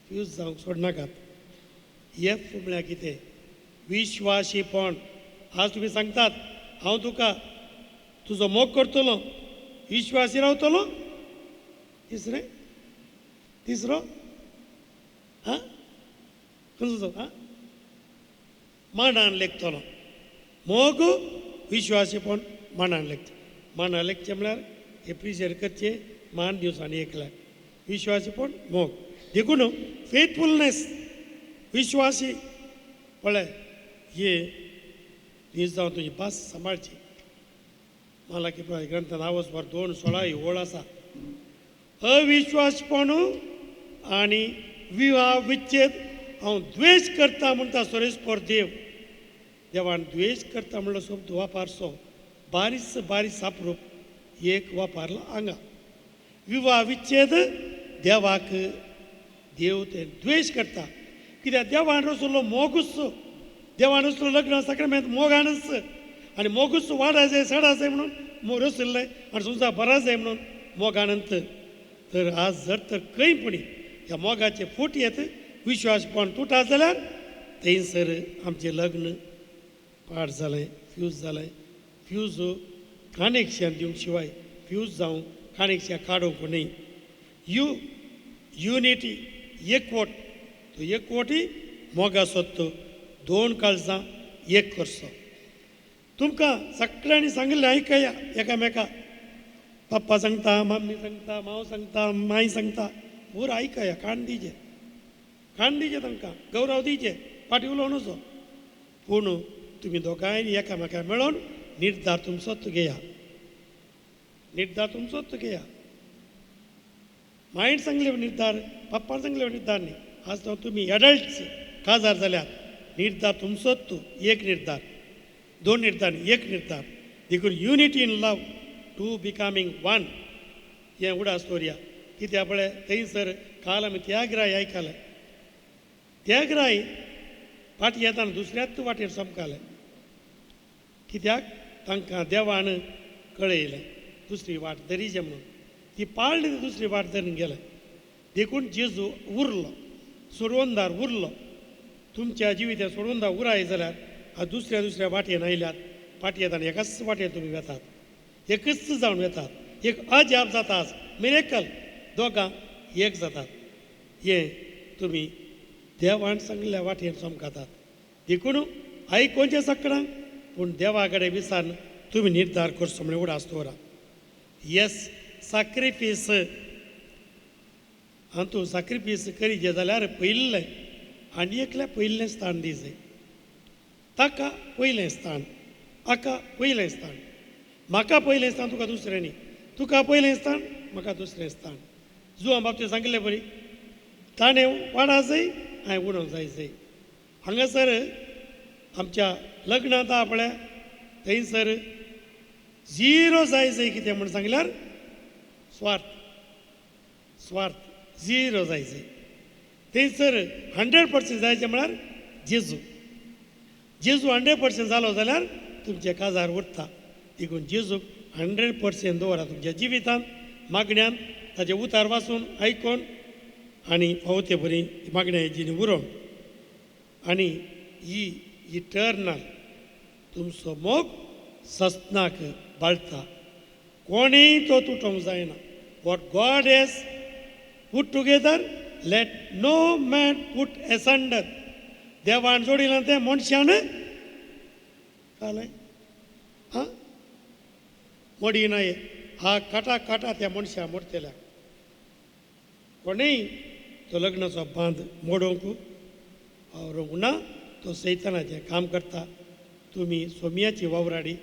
फ्यूज जावंक सोडनाकात एफ म्हळ्यार कितें विश्वासीपण आज तुमी सांगतात हांव तुका तुजो मोग करतलो विश्वासी रावतलो तिसरो हां खंयचो हां मांडान लेखतलो मोग विश्वासीपण मांडान लेखचें मांडान लेखचें म्हळ्यार एप्रिशिएट करचें मान दिवसांनी एकल्याक विश्वासीपण मोग देखून फेथफुलनेस विश्वासी पळय हे दीस जावन तुजी भास सांबाळची मला की ग्रंथान आवस भर 2:16 ओळ आसा अविश्वासपण आनी विवाह विच्छेद हांव द्वेश करता म्हणटा सुरेशपर देवान द्वेश करता म्हणलो शब्द वापरचो बारीस सापरूप एक वापरला हांगा विवाह विच्छेद देवाक देव ते द्वेश करता कित्याक देवान रचलो मोगूच देवान रचलो लग्न सक्रमेंत मोगानच आनी मोगूच वाडा जाय सडा जाय म्हणून मोग रचल्लें आनी तुमचा बरा जाय म्हणून मोगानंत तर आज जर तर खंयपणी ह्या मोगाचे फूट येत विश्वास पण तुटा जाल्यार थंयसर आमचें लग्न पाड जालें फ्यूज जालें फ्यूज कनेक्शन दिवंक शिवाय फ्यूज जावं कनेक्शन काडूंक न्ही युनिटी एकवट तो एकवटी मोगा सोदतो दोन काळजां एक करचो तुमकां सगळ्यांनी सांगलें आयकया एकामेका पप्पा सांगता मम्मी सांगता मांव सांगता माई सांगता पूर आयकया कान दिजे तांकां गौरव दिजे फाटी उलोव नजो पूण तुमी दोगांयनी एकामेका मेळोन निर्धार तुमचोच घेया मायंड सांगले निर्धार पप्पान सांगले निर्धार न्ही आज तो तुमी एडल्ट्स काजार जाल्यार निर्धार तुमचोच एक निर्धार दोन निर्धार एक निर्धार देखून unity in love to becoming one हें उडा स्टोरी कित्या पळय थंयसर काल आमी त्यागराय आयकलें त्यागराय फाटी येताना दुसऱ्याच वाटेर समकालें कित्याक तांकां देवान कळयलें दुसरी वाट धरीचे म्हणून ती पाळली दुसरी वाट धरून गेले देखून जेजू उरलो सोडवंदार उरलो तुमच्या जिवितांत सोडवंदार उराय जाल्यार आज दुसऱ्या वाटेन आयल्यात फाटी येताना एकाच वाटेन तुमी वेतात एकच जावन वेतात एक अजाप जाता आज मिरेकल दोगां एक जातात हें तुमी देवान सांगल्या वाटेन समकातात देखून आयकोनचें सगळ्यांक पूण देवा कडेन विचारून तुमी निर्धार करचो म्हणून उडा आसतोरा येस सॅक्रिफीस आनी तूं सॅक्रिफीस करीत जाल्यार पयलें आनी एकल्या पयलें स्थान दिजय ताका पयलें स्थान हाका पयलें स्थान म्हाका पयलें स्थान तुका दुसरें न्ही तुका पयलें स्थान म्हाका दुसरें स्थान जुवा बाबतींत सांगलें बरी ताणें वाडा जाय हांवें उडोवंक जाय हांगासर आमच्या लग्नांत आपल्या थंयसर झिरो जाय कितें म्हूण सांगल्यार स्वार्थ झिरो जाय थंयसर 100% जायचें म्हळ्यार जेजू 100% जालो जाल्यार तुमचें काजार उरता देखून जेजूक 100% दवरा तुमच्या जिवितांत मागण्यांत ताचे उतार वाचून आयकोन आनी फावो ते बरी मागण्या हेजीनी उरोवन आनी ही इटर्नल तुमचो मोग सस्नाक बाळटा कोणेय तो तुटोवंक जायना what god has put together let no man put asunder देवान जोडिलां तें मनशान कळ्ळें मोडी न्हय हा काटा त्या मनशा मोडटल्या कोणेय तो लग्नाचो बांद मोडोवंक वावरूंक ना तो सैतानाचें काम करता तुमी सोमयाची वावराडी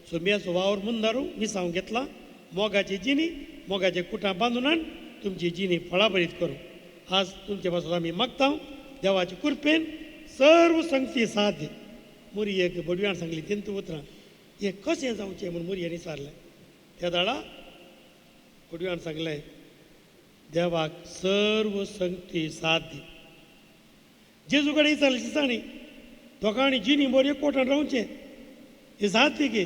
सोमयाचो वावर मुंदारूंक मिसांव घेतला मोगाची जिणी मोगाचे कुटां बांदून हाड तुमची जिणी फळां बरीत करूं आज तुमचे पासून आमी मागता देवाचे कृपेन सर्व संगती साथ मुरयेक बडव्यान सांगली तेंत उतरां हें कशें जावचें म्हूण मुरयेन विचारलें त्या दाडा बडव्यान सांगलें देवाक सर्व संगती साथ दी जेजू कडेन विचारलें दिसांनी दोगांनी जिणी बरी एकवटान रावचें हे साथ दी गे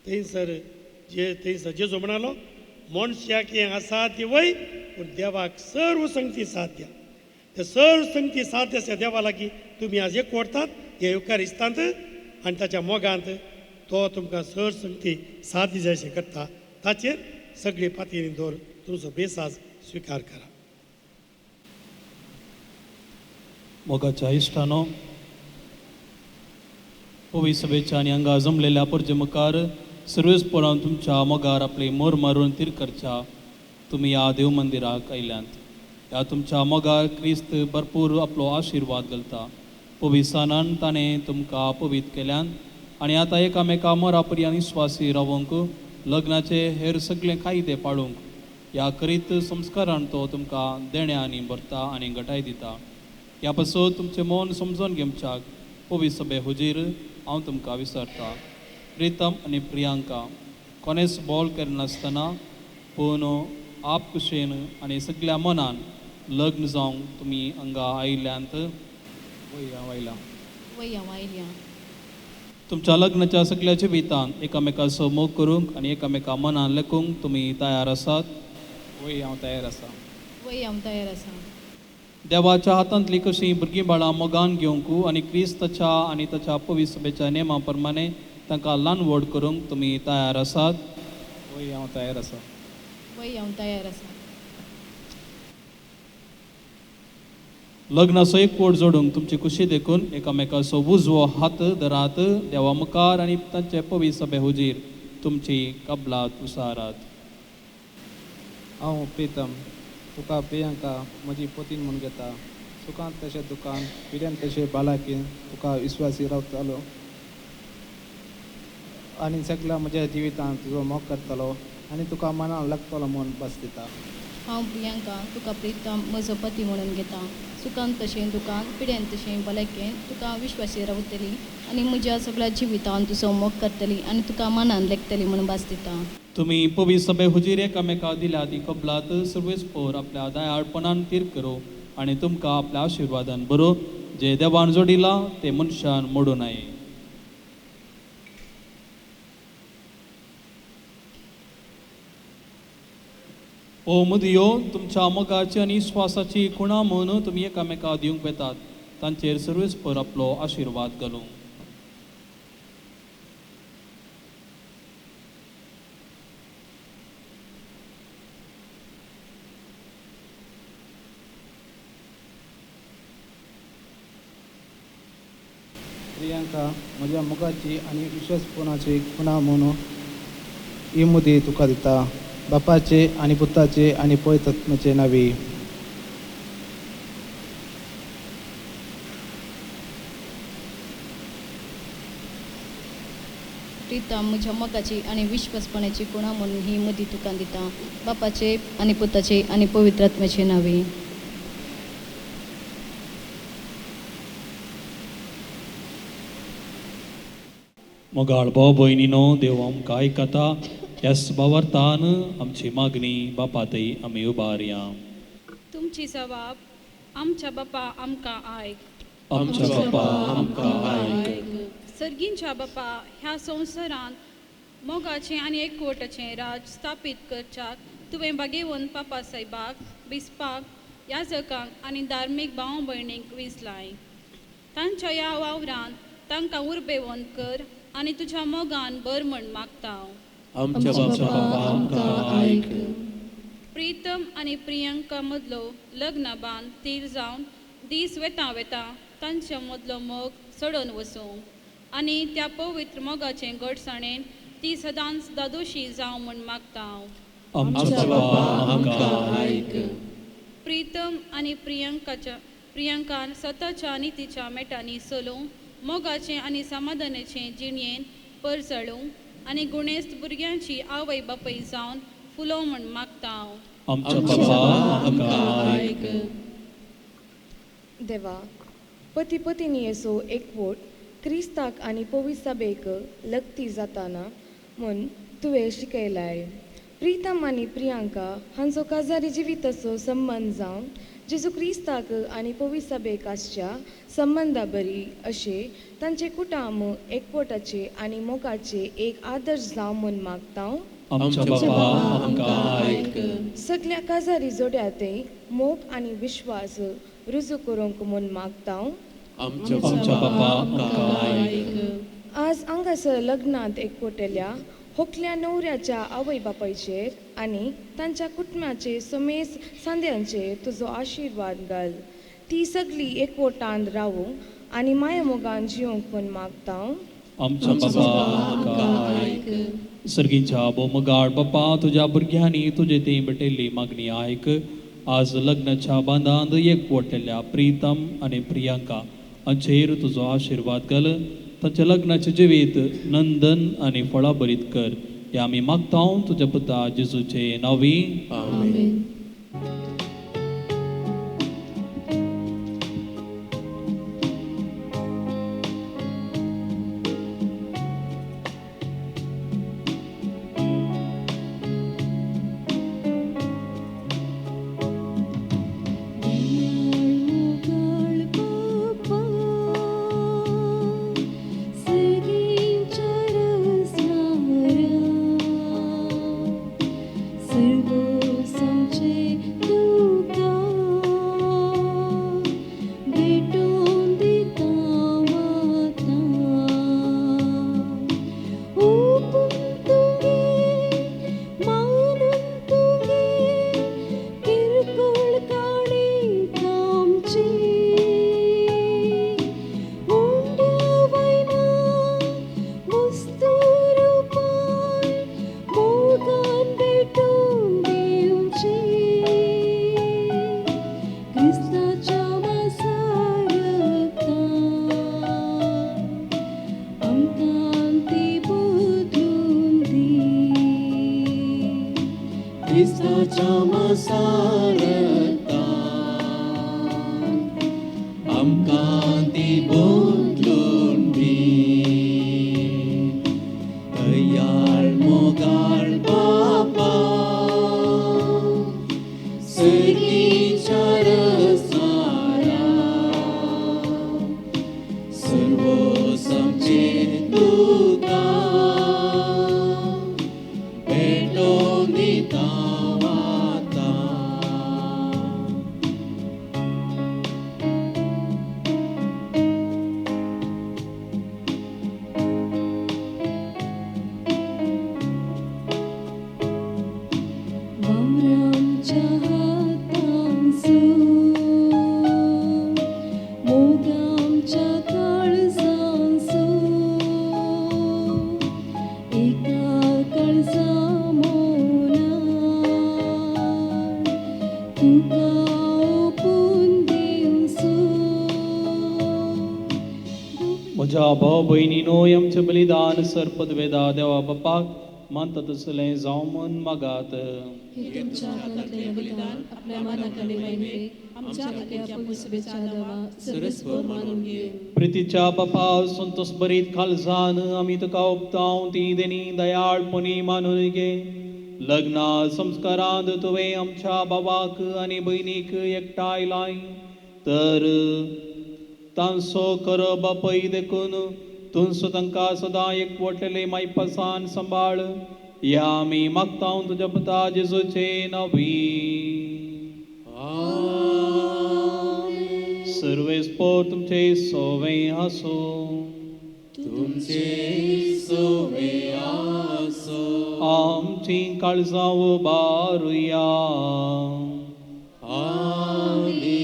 थंयसर जेजू म्हणालो मनशाक हें आसा ती वय पूण देवाक सर्व संगती साथ द्या ते सर्व संगती साथ द्या देवा लागीं तुमी आज एकवटात हे युकारिस्तांत आनी ताच्या मोगांत तो तुमकां सर्व संगती साथ दी अशें करता ताचेर सगळी पातयेनी दवर तुमचो बेसाज स्विकार करा मोगाच्या इश्टानो पवी सभेच्या आनी हांगा जमलेल्या परजे मुखार सर्वेस परावन तुमच्या मोगार आपली मोर मारून तीर करच्या तुमी ह्या देव मंदिराक आयल्यांत ह्या तुमच्या मोगार क्रिस्त भरपूर आपलो आशिर्वाद घालता पविसानान ताणें तुमकां पवीत केल्यान आनी आतां एकामेका मोरा पर्यंत विस्वासी रावूंक लग्नाचे हेर सगळे कायदे पाळूंक ह्या करीत संस्कारान तो तुमकां देण्यांनी भरता आनी घटाय दिता ह्या पासून तुमचें मन समजून घेवच्याक पवी सभे हुजीर हांव तुमकां विचारता प्रितम आनी प्रियांका कोणेच बॉल करनासतना पूण आप कुशेन आनी सगळ्या मनान लग्न जावंक तुमी हांगा आयल्यांत वयल्या तुमच्या लग्नाच्या सगळ्या जिवितांत एकामेकाचो मोग करूंक आनी एकामेका मनान लेखूंक तुमी तयार आसात वय हांव तयार आसा वय हांव तयार आसा देवाच्या हातांतली कशीं भुरगीं बाळां मोगान घेवंकू आनी क्रिस्ताच्या आनी ताच्या पवित्र सभेच्या नेमा प्रमाणे तांकां ल्हान व्हड करूंक तुमी तयार आसात? वय हांव तयार आसा. वय हांव तयार आसा लग्नाचो एक पोट जोडूंक तुमची खुशी देखून एकामेकाचो उजवो हात धरात. देवा मुखार आनी तांचे पवित्र सभे हुजीर तुमची कबलात उसारात. हांव प्रितम तुका प्रियांका म्हजी पतीन म्हूण घेता. सुखांत तशें दुखांत, पिड्यान तशें बालाकीन तुका विस्वासी रावतलो आनी सगळ्या म्हज्या जिवितांत तुजो मोग करतलो आनी तुका मनाक लागतलो म्हूण बस दिता. हांव प्रियांका तुका प्रितम म्हजो पती म्हणून घेता. सुखांत तशें दुखांत, पिड्यान तशें भलायकेन तुका विश्वासी रावतली आनी म्हज्या सगळ्या जिवितांत तुजो मोग करतली आनी तुका मनान लेखतली म्हणून भास दिता. तुमी पवित्र सभे हुजीर एकामेका दिल्या ती कबलात सर्वेस्पोर आपल्या दयाळपणान तीर करो आनी तुमकां आपल्या आशिर्वादान बरो. जे देवान जोडिला ते मनशान मोडूं नये. ओ मुदयो, तुमच्या मोगाची आनी विस्वासाची खुणा म्हणून तुमी एकामेका दिवंक वेतात. तांचेर सर्वेस्पर आपलो आशिर्वाद घालूं. प्रियांका म्हज्या मोगाची आनी विश्वासपणाची खुणा म्हणून ही मुदी तुका दिता. बापाचे आनी पुताचे आनी पवित्र आत्म्याचे नांवी. प्रितम म्हज्या मोगाची आनी विश्वासपणाची खुणा म्हणून ही मदी तुका दिता. बापाचे आनी पुताचे आनी पवित्र आत्म्याचे नांवी. मोगाळ भाव भयणीनो, देव आमकां आयकता. ह्या सभावार्थान आमची मागणी बापातय आमी उबारया. तुमची सवाब आमच्या बापा आमकां आयक. आमच्या बापा आमकां आयक. सर्गींच्या बापा ह्या संवसारांत मोगाचें आनी एकवटाचें राज स्थापीत करच्याक तुवें बागेवन पापा सायबाक, बिस्पाक, याजकांक आनी धार्मीक भाव भयणींक विसलाय. तांच्या ह्या वावरांत तांकां उर्बेवंत कर आनी तुज्या मोगान बर म्हण मागता. आमच्या बापा आमकां आयक. प्रितम आनी प्रियंका मदलो लग्न बांद तीर जावन दीस वेता वेता तांच्या मदलो मोग सडोन वसूंक आनी त्या पवित्र मोगाचें घटसाणेन ती सदांच दादोशी जावं म्हण मागता. आमच्या बापा आमकां आयक. प्रितम आनी प्रियंकान स्वताच्या नितीच्या मेटांनी चलूंक, मोगाचें आनी समाधानाचें जिणयेन परसळूंक आनी गुणेस्त भुरग्यांची आवय बापय जावन फुलो म्हण मागता. आमच्या बापा आमकां आयक. देवा, पती पत्नी असो एकवट क्रिस्ताक आनी पवित्र सभेक लक्ती जाताना म्हूण तुवें शिकयलाय. प्रितम आनी प्रियांका हांचो काजारी जिविताचो संबंद जावन जेजू क्रिस्ताक आनी पवित्र सभेक आसच्या संबंदा बरी अशें तांचे कुटुंब एकवटाचे आनी मोगाचे एक आदर्श जावं म्हूण मागता. आमच्या बापा आमकां आयक. सगळ्या काजारी जोड्यातय मोग आनी विश्वास रुजू करूंक म्हूण मागता. आमच्या बापा आमकां आयक. आज हांगासर लग्नांत एकवटल्या होकल्या न्हवऱ्याच्या आवय बापायचेर आनी तांच्या कुटुंबाचे समेस सांद्यांचेर तुजो आशिर्वाद घाल. ती सगळी एकवटान रावूंक आनी माया मोगान जिवंक म्हूण मागता. आमच्या बापा आमकां आयक. सर्गींच्या बोमगाळ बापा, तुज्या भुरग्यांनी तुजे ती भेटयल्ली मागणी आयक. आज लग्नाच्या बांदांत एकवटल्या प्रितम आनी प्रियांका हांचेर तुजो आशिर्वाद घाल. तांच्या लग्नाचें जिवीत नंदन आनी फळां भरीत कर. हें आमी मागता तुज्या पुता जेजूचे नांवी. आमेन. सर्व संचय आमकां ती बोटलून दी दयाळ मोगाळ बापा सर्गीच्या रसारा सर्व समचे तुका भेटोन दिता वाता वामरांच्या हातांचो मोगामच्या काळजांचो एका काळजा मोना तुका ओपून दिवचो म्हज्या भाव भयणीनो आमचें बलिदान सरपदवेदा देवा बापाक मानता तसलें जावं म्हूण मागात. हे तुमच्या हातांतले बलिदान आपल्या मनाकडे मायने आमच्या खातीर पवित्र देवा सर्वस्व मानून घे. प्रितीच्या बापा संतोष बरीत खालसान आमी तुका ओपताव ती देणी दयाळपणी मानून घे. लग्ना संस्कारांत तुवें आमच्या बाबाक आनी भयणीक एकठांय लाय तर तांचो करप पै देखून तुमचो तांकां सदां एकवटलेले मायपासान सांबाळ या आमी मागतां तुज्या पुता जेजूचे नवी. सर्वेस्पोर तुमचे सोवे आसो तुमचे सोवे आसो आमची काळजां उबारुया आमी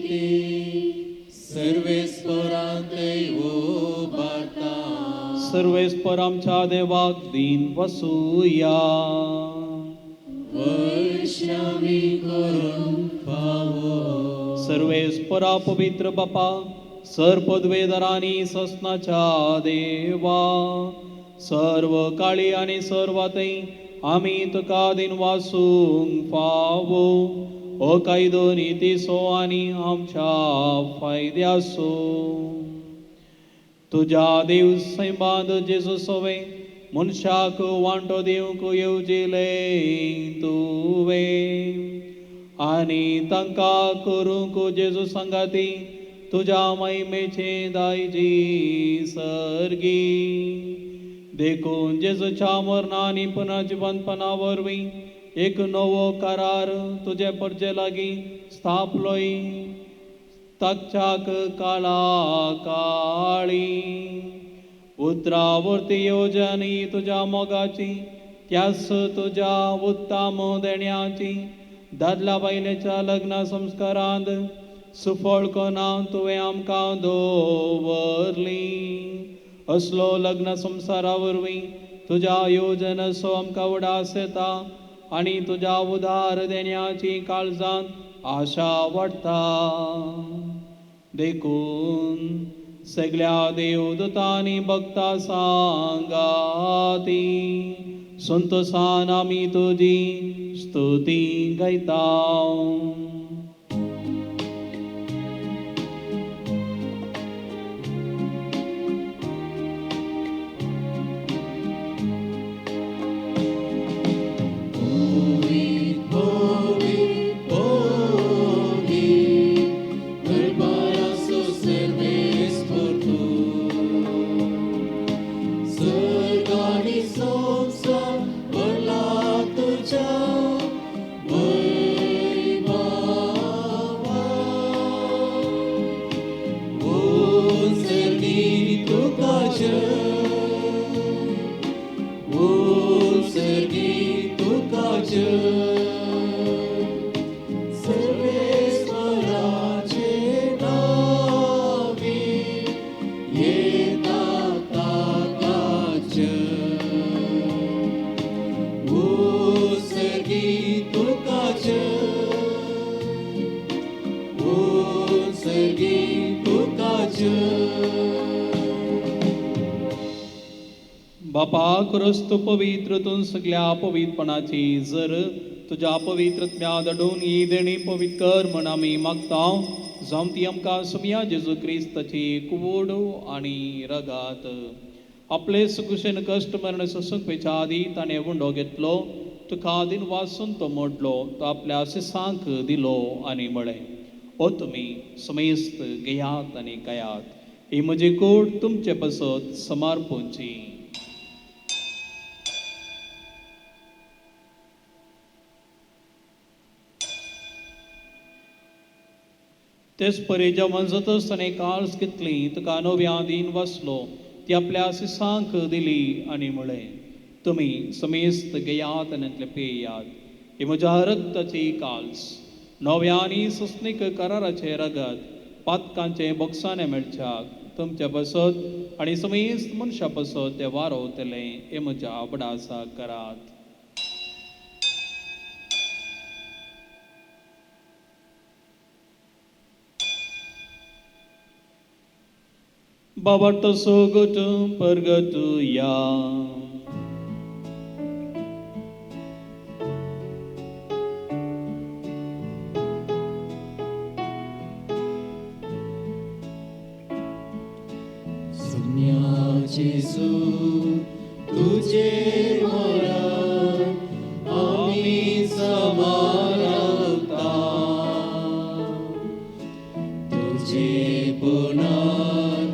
ती सर्वेस्परांतय उबारता सर्वेस्पर आमच्या देवाक दिन वसूया. वैष्णवी करून फावो सर्वेस्परा पवित्र बापा सरपदवेदारांनी ससनाच्या देवा सर्व काळी आनी सर्वातय आमी तुका दिन वासूंक फावो ओ कायदो नितीसो आनी आमच्या फायद्यासो. तुज्या देव सैबाद जेजू सोवे मनशाक वांटो दिवंक येवजिले तुवें आनी तांकां करूंक जेजू संगाती तुज्या महिमेचे दायजी सर्गी देखून जेजूच्या मरणा आनी पुनर्जिवंतपणा वरवीं एक नवो करार तुजे परजे लागीं स्थापलोय ताकच्याक काळा काळी उतरावर्ती येवजणी तुज्या मोगाची त्यास तुज्या उत्तम देण्याची दादल्या बायलेच्या लग्न संस्कारांत सुफळ कोना तुवें आमकां दवरली. असलो लग्न संवसारा वरवीं तुज्या येवजणेचो आमकां उडास येता आनी तुज्या उदार देण्याची काळजांत आशा वाडटा. देखून सगळ्या देवदूतांनी भक्तां सांगाती संतोषान आमी तुजी स्तुती गायता. बापा क्रस्त पवित्रतून सगळ्या पवित्रपणाची जर तुझ्या पवित्रत्म्या दडून ही देणी पवित्र कर म्हण आमी मागता जावं ती आमकां सुमया जेजू क्रिस्ताची कुवोड आनी रगात आपले सुकुशेन कश्ट मरण सोंसपेच्या आदी ताणें हुंडो घेतलो तुका आदीन वाचून तो मोडलो तो आपल्या शिसांक दिलो आनी म्हळें ओ तुमी समेस्त घेयात आनी कयात ही म्हजी कूड तुमचे पसत समार्पोवची. तेच परी जेवण जातच ताणें काळज घेतली तुका नव्या दीन वाचलो ती आपल्या शिसांक दिली आनी म्हळें तुमी समेस्त घेयात आनी पेयात ही म्हज्या रक्ताची काळज नव्या आनी सस्नीक कराराचे रगत पातकांचे बोगसाने मेळच्याक तुमच्या बसत आनी समेस्त मनशां बसत ते वारोवतले हे म्हज्या बडासा करात. Babar tasogatu pergatu ya. Sumya Jesu tuje mara ami samarata tuje punar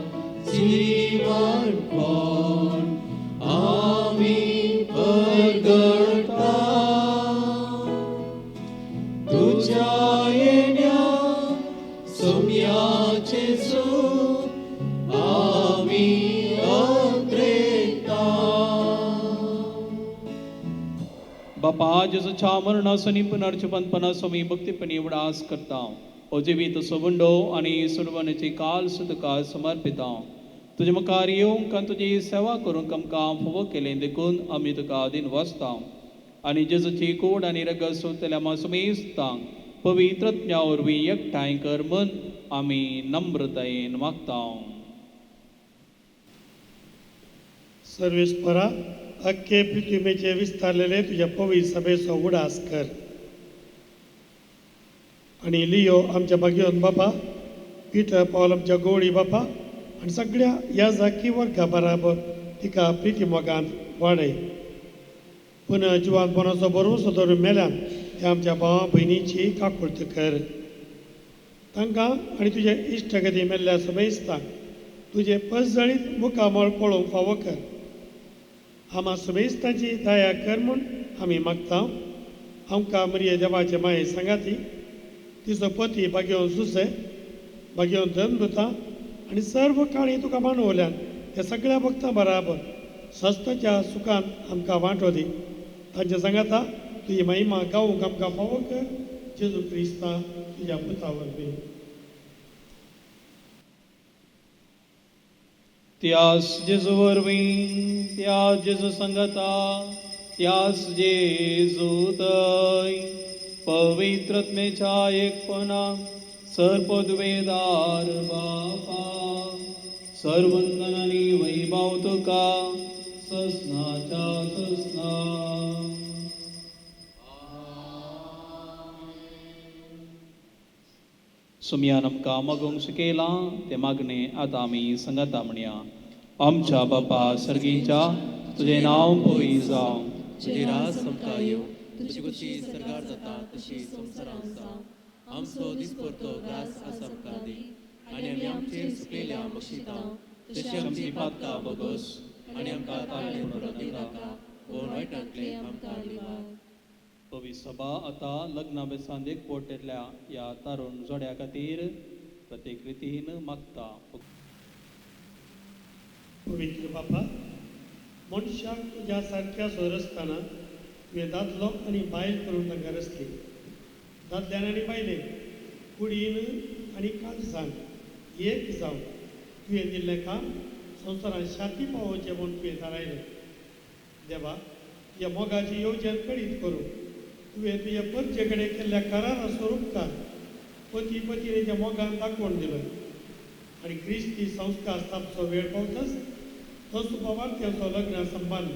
जीवन कोण आम्ही परगटा तुझ्या येण्या सोम्याचे सूप आम्ही अत्रेता. बापा जेजूच्या मरणासनी पुनर्जीवनपणा स्वामी भक्तीपणी उडास करता ओ जिवीत सोबंडो आनी सुरवणेची काल तुका समर्पिता. तुझे मुखार येवंक आनी तुजी सेवा करूंक आमकां फोव केलें देखून आमी तुका आदीन वाचता आनी जेजूची कूड आनी रगत सोदतल्या आमा समेस्तांक पवित्रत्म्या वरवीं एकठांय कर म्हूण आमी नम्रतायेन मागता. सर्वेस्परा अख्खे पृथ्वीचे विस्तारलेले तुझ्या पवित्र सभेचो उडास कर आनी लियो आमच्या भाग्यवन बापा पिटर पॉल आमच्या गोळी बापा आनी सगळ्या ह्या जाकी वर्गा बराबर तिका प्रिती मोगान वाडय. पूण जिवानपणाचो भरवंसो धरून मेल्यान त्या आमच्या भावा भयणीची काकुळट कर. तांकां आनी तुजे इश्टगती मेल्ल्या समेस्तांक तुजे पसजळीत मुखामळ पळोवंक फावो कर. आमा समेस्तांची दया कर म्हूण आमी मागता. आमकां मरिये देवाचे माये सांगाती तिचो पती भाग्यवन सुसे भाग्यवन धनदुता आनी सर्व काळी तुका मानवल्यान त्या सगळ्या भक्तां बराबर सस्ताच्या सुखांत आमकां वांटो दी. तांच्या सांगाता तुजी महिमा गावूंक आमकां फावो कर जेजू क्रिस्ता तुज्या पुता वरवीं. त्यास जेजू वरवीं त्यास जेजू संगता त्यास जेजू दय पवित्रत्मेच्या एकपणा सर्पद्वेदार बापा सर्वंदनानी वैभव तुका ससनाच्या ससना. सुमयान आमकां मागूंक शिकयलां तें मागणें आतां आमी संगता म्हणया. आमच्या बापा सर्गीच्या तुजें नांव पवित्र जावं तुजी रास आमकां येवं तुजी कुशी सरकार जाता तशी संवसारांत जावं. आमचो दिसपरतो ग्रास आसा आमकां दी आनी आमी आमचेर सुकलेल्या बक्षिता तशी आमची पातकां बोगोस आनी आमकां ताळें परत दिवनाका कोण वायटांतले आमकां दिवार. पवित्र सभा आतां लग्ना बेसांत एकवटेल्या ह्या तारुण जोड्या खातीर प्रत्येक रितीन मागता. पवित्र बापा मनशाक तुज्या सारक्या सोरसताना तुवें दादलो आनी बायल करून तांकां रचली. दादल्यान आनी बायलेक कुडीन आनी काळजान एक जावन तुवें दिल्लें काम संवसारांत शांती पावोवचें म्हूण तुवें थारायलें. देवा ह्या मोगाची येवजण कळीत करूं तुवें तुजे परचे कडेन केल्ल्या कराराचो उपकार पती पतीने त्या मोगान दाखोवन दिलो आनी क्रिस्ती संस्कार स्थापचो वेळ पावतच तो सुपवार्थ्याचो लग्न संबंध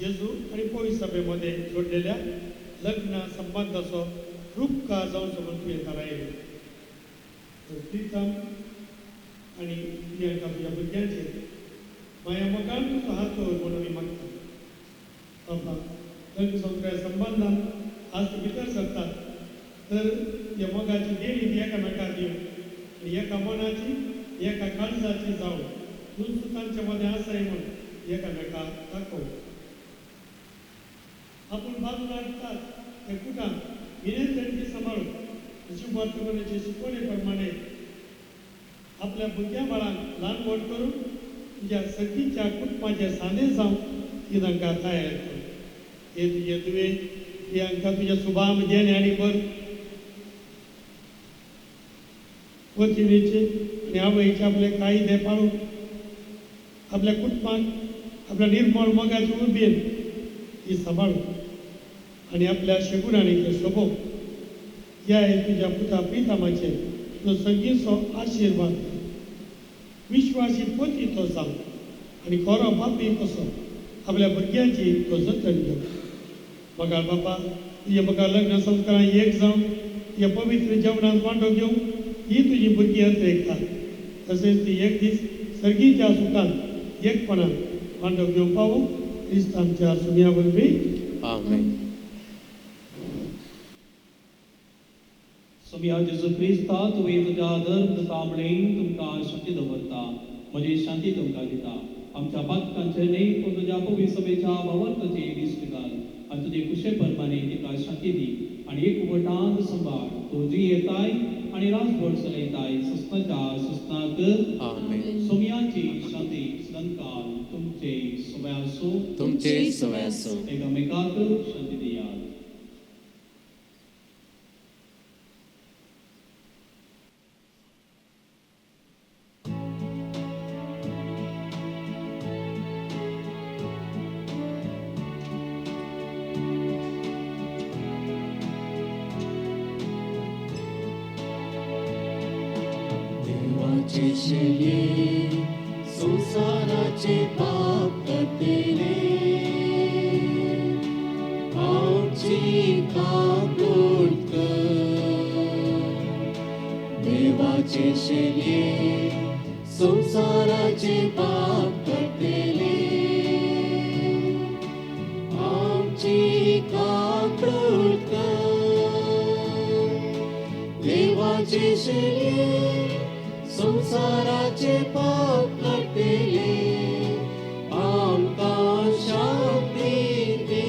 जेजू आनी पवित्र सभे मदें जोडलेल्या लग्न संबंधाचो रूपकार जावचो म्हूण तुवें थारायलें. प्रीतम आणि प्रियांका तुझ्या भुरग्यांचे माझ्या मोगान तुजो हात दवर म्हणून मी मागता. बाबा लग्न संस्कार संबंधात आज भितर सरतात तर ह्या मोगाची देणी ती एकामेकाक दिवं आणि एका मनाची एका काळजाची जावं दोन सुतांच्या मध्ये आसाय म्हणून एकामेकाक दाखव. आपण बाजू लागतात त्या कुटां विनंती सांभाळून अशी वर्तमानाचे शिकवणेप्रमाणे आपल्या भुरग्या बाळांक ल्हान व्हड करून तुझ्या सगळीच्या कुटुंबाचे सांदे जावन ती तांकां तयार कर. हे तुझे तुवें प्रियांका तुझ्या शुभाम देणे आनी बर वतिनेचे आणि आवयचे आपले कायदे पाळून आपल्या कुटुंबाक आपल्या निर्मळ मोगाची उर्बेन ती सांभाळून आणि आपल्या शेगुणाणीचे शोभो ह्या तुझ्या पुता प्रितमाचे तो सगळीचो आशिर्वाद विश्वासी पोती तो जावन आणि खरो बापी कसो आपल्या भुरग्यांची तो जतन घेऊ. मगाळ बापा तुझ्या म्हाका लग्न संस्कारां एक जावन ह्या पवित्र जेवणांत वांटो घेवं ही तुजी भुरगीं अत्रेकतात. तशेंच ती एक दीस सर्गीच्या सुखांत एकपणान वांटो घेवं पावूं क्रिस्तांच्या सुम्या वरवीं आमेन. सोम्या जेजू क्रिस्ता तुवें तुज्या धर्म कांबळेन तुमकां शांती दवरता. म्हजी शांती तुमकां दिता. आमच्या पातकांचे न्हय पूण तुज्या पवित्र सभेच्या भावार्थाचे दिश्ट घाल आनी तुजे कुशे प्रमाणे तिका शांती दी आनी एकवटांत सांबाळ. तूं जी येताय आनी राजभर चलयताय सस्ताच्या सस्ताक आमेन. सोम्याची शांती सदांकाल तुमचे सवय आसूं. तुमचे सवय आसूं. एकामेकाक शांती दियात. देवाचे शेले संसाराचे पाप कटेले आमची काकूट कर. देवाचे शेले संसाराचे पाप कटेले आमची काकूट कर. देवाचे शेले संसाराचे पाप कटेले आमकां शांती दी.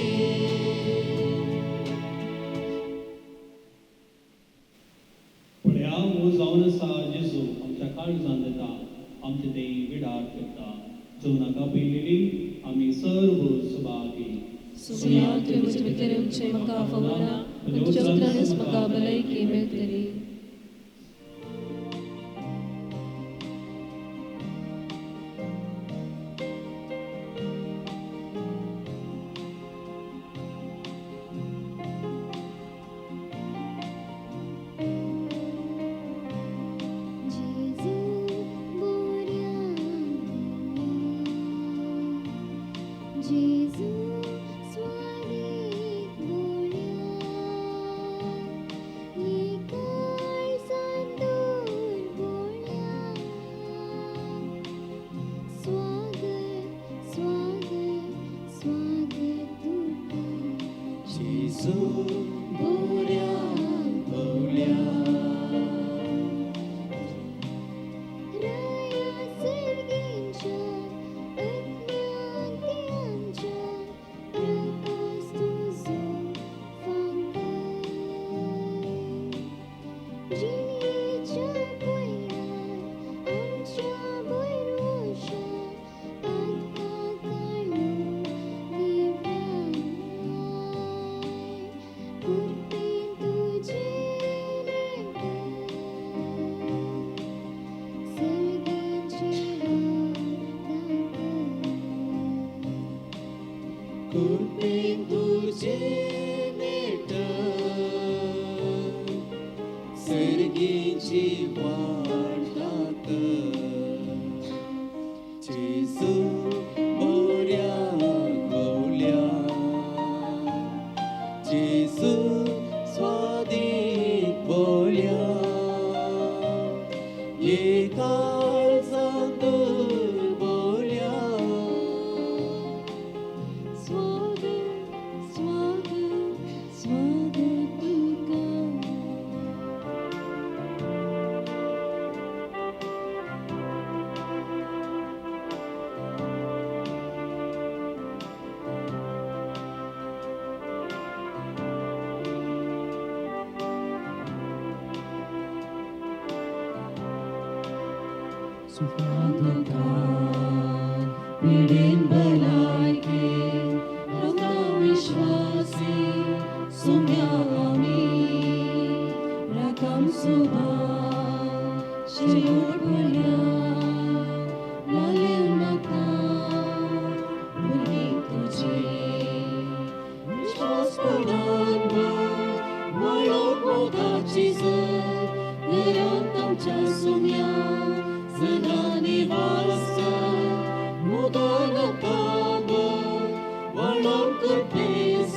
पळया वो जावन आसा जेजू आमच्या काळजांत येता आमचे ते विडार करता. जेवणाका पयलेली आमी सर्व सुभागी. सोम्या तुवें म्हजे भितर येवचें म्हाका फवना पूण तुज्या उतरांनीच म्हाका भलायकी मेळटली. कृपेन तुझे नेट सर्गीची वाट जेजू बऱ्या गवल्या जेजू स्वादीक बोल्या काळजात बोल्या स्वागत स्वागत स्वागत तुका पिढीन भलायके लोका विश्वासी सुम्या आमी राखम सुभा शेवट भल्या लालेव नाता भुरगी तुझी विश्वास पडान वळोक मोगाची सर घरांत आमच्या सुम्या सदा निवास मुदान ताबर वळोक करपेस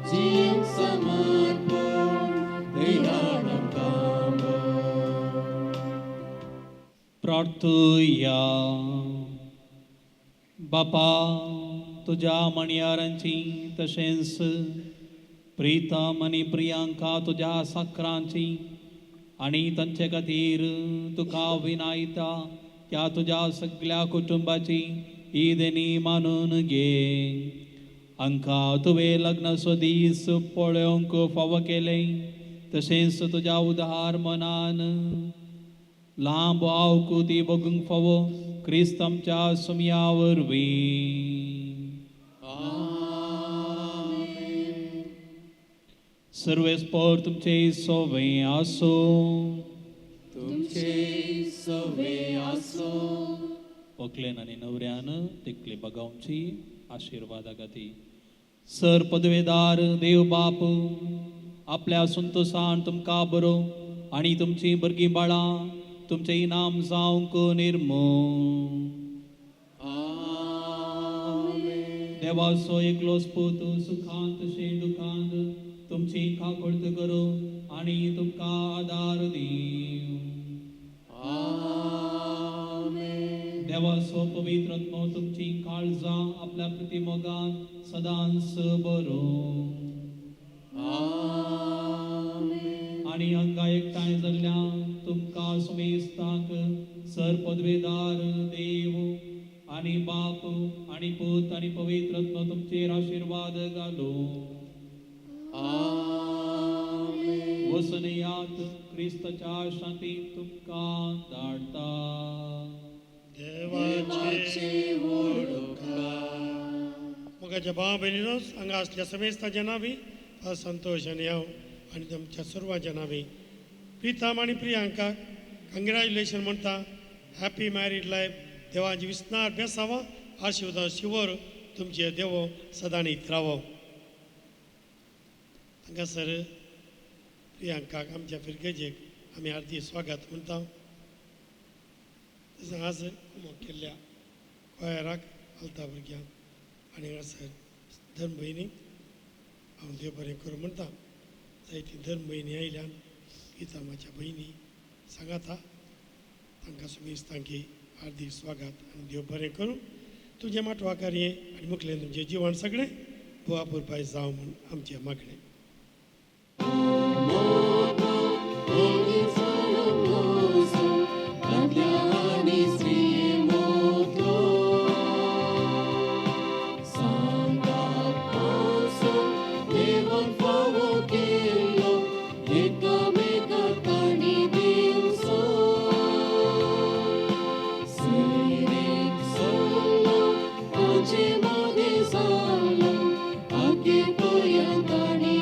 जीव समर्पण दैराणम कांबर प्रार्थूया. बापा, तुझ्या मणयारांची तशेंच प्रीतम आनी प्रियांका तुझ्या साकरांची आणि तांचे खातीर तुका विनायता त्या तुझ्या सगळ्या कुटुंबाची ईदेनी मानून घे. हांकां तुवें लग्न दीस पळोवंक फावो केले तशेंच तुझ्या उदार मनान लांब आवकू ती बगूंक फावो क्रिस्त आमच्या सुमया वरवीं. सर्वेस्पर तुमचे सोवे आसो. तुमचे सवे आसो. व्हंकलेन आनी नवऱ्यान तिकली बगावची आशिर्वादा खातीर. सर पदवेदार देव बाप आपल्या संतोषान तुमकां बरो आनी तुमची भुरगीं बाळां तुमचें इनाम जावंक निर्मो. देवाचो एकलोच पूत सुखांत शे दुखांत तुमची खाकळत करो आनी तुमकां आदार दिव. देवाचो पवित्र आत्मो तुमची काळजां आपल्या प्रतिमोगान सदांच बरो आनी हांगा एकठांय जाल्ल्या तुमकां सुमेस्तांक सर पदवेदार देव आनी बाप आनी पूत आनी पवित्र आत्मो तुमचेर आशिर्वाद घालो. वसनयात क्रिस्ताच्या शांतीन तुमकां धाडटा. देवाचे मोगाच्या भावा भयणीनो हांगा असल्या समेस्ताच्या नांवी संतोष आनी हांव आनी तुमच्या सर्वांच्या नांवी प्रितम आनी प्रियांका कंग्रॅच्युलेशन म्हणटा. Happy married life. देवाची विस्नार बेसावा आशिर्वाद शिवर तुमचे देवो सदांच रावो. हांगासर प्रियांकाक आमच्या फिरकेजेक आमी हार्दिक स्वागत म्हणटा. तशें आज कुमक केल्ल्या कोयराक आलता भुरग्यांक आनी हांगासर धर्म भयणीक हांव देव बरें करूं म्हणटा. जायतीं धर्म भयणी आयल्यान पितामाच्या भयणी सांगाता तांकां सुमेस्तांकी हार्दिक स्वागत आनी देव बरें करूं. तुजें माटवाकार हें आनी मुखलें तुमचें जिवन सगळें बुवा पुरपाय जावं म्हूण आमचें मागणें. मध्ये झालं आगे पर्यंत आणि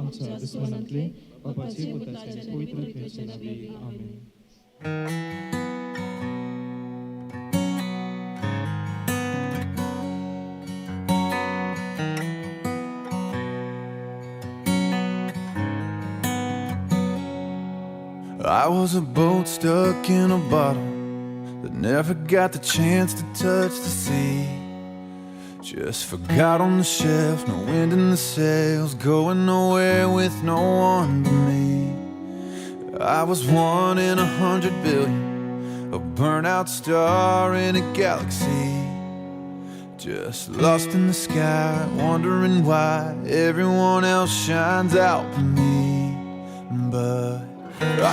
आमच्या दुश्मनातले बापाचे पुत्राचे पवित्र आत्म्याचे नावे आमेन. I was a boat stuck in a bottle that never got the chance to touch the sea. Just forgot on the shelf, no wind in the sails, going nowhere with no one but me. I was 1 in 100 billion, a burnout star in a galaxy. Just lost in the sky, wondering why everyone else shines out for me. But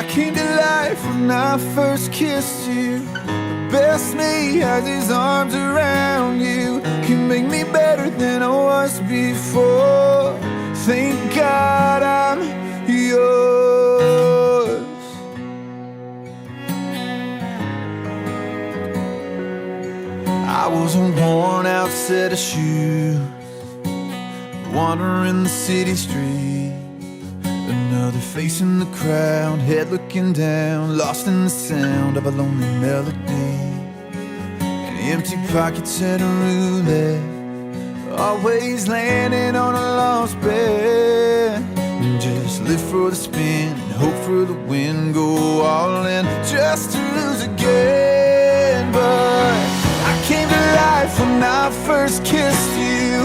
I came to life when I first kissed you. The best me has his arms around you. Can make me better than I was before. Thank God I'm yours. I was a worn out set of shoes, wandering the city streets. Another face in the crowd, head looking down, lost in the sound of a lonely melody. And empty pockets and a roulette, always landing on a lost bet. And just live for the spin and hope for the win, go all in just to lose again. But I came to life when I first kissed you.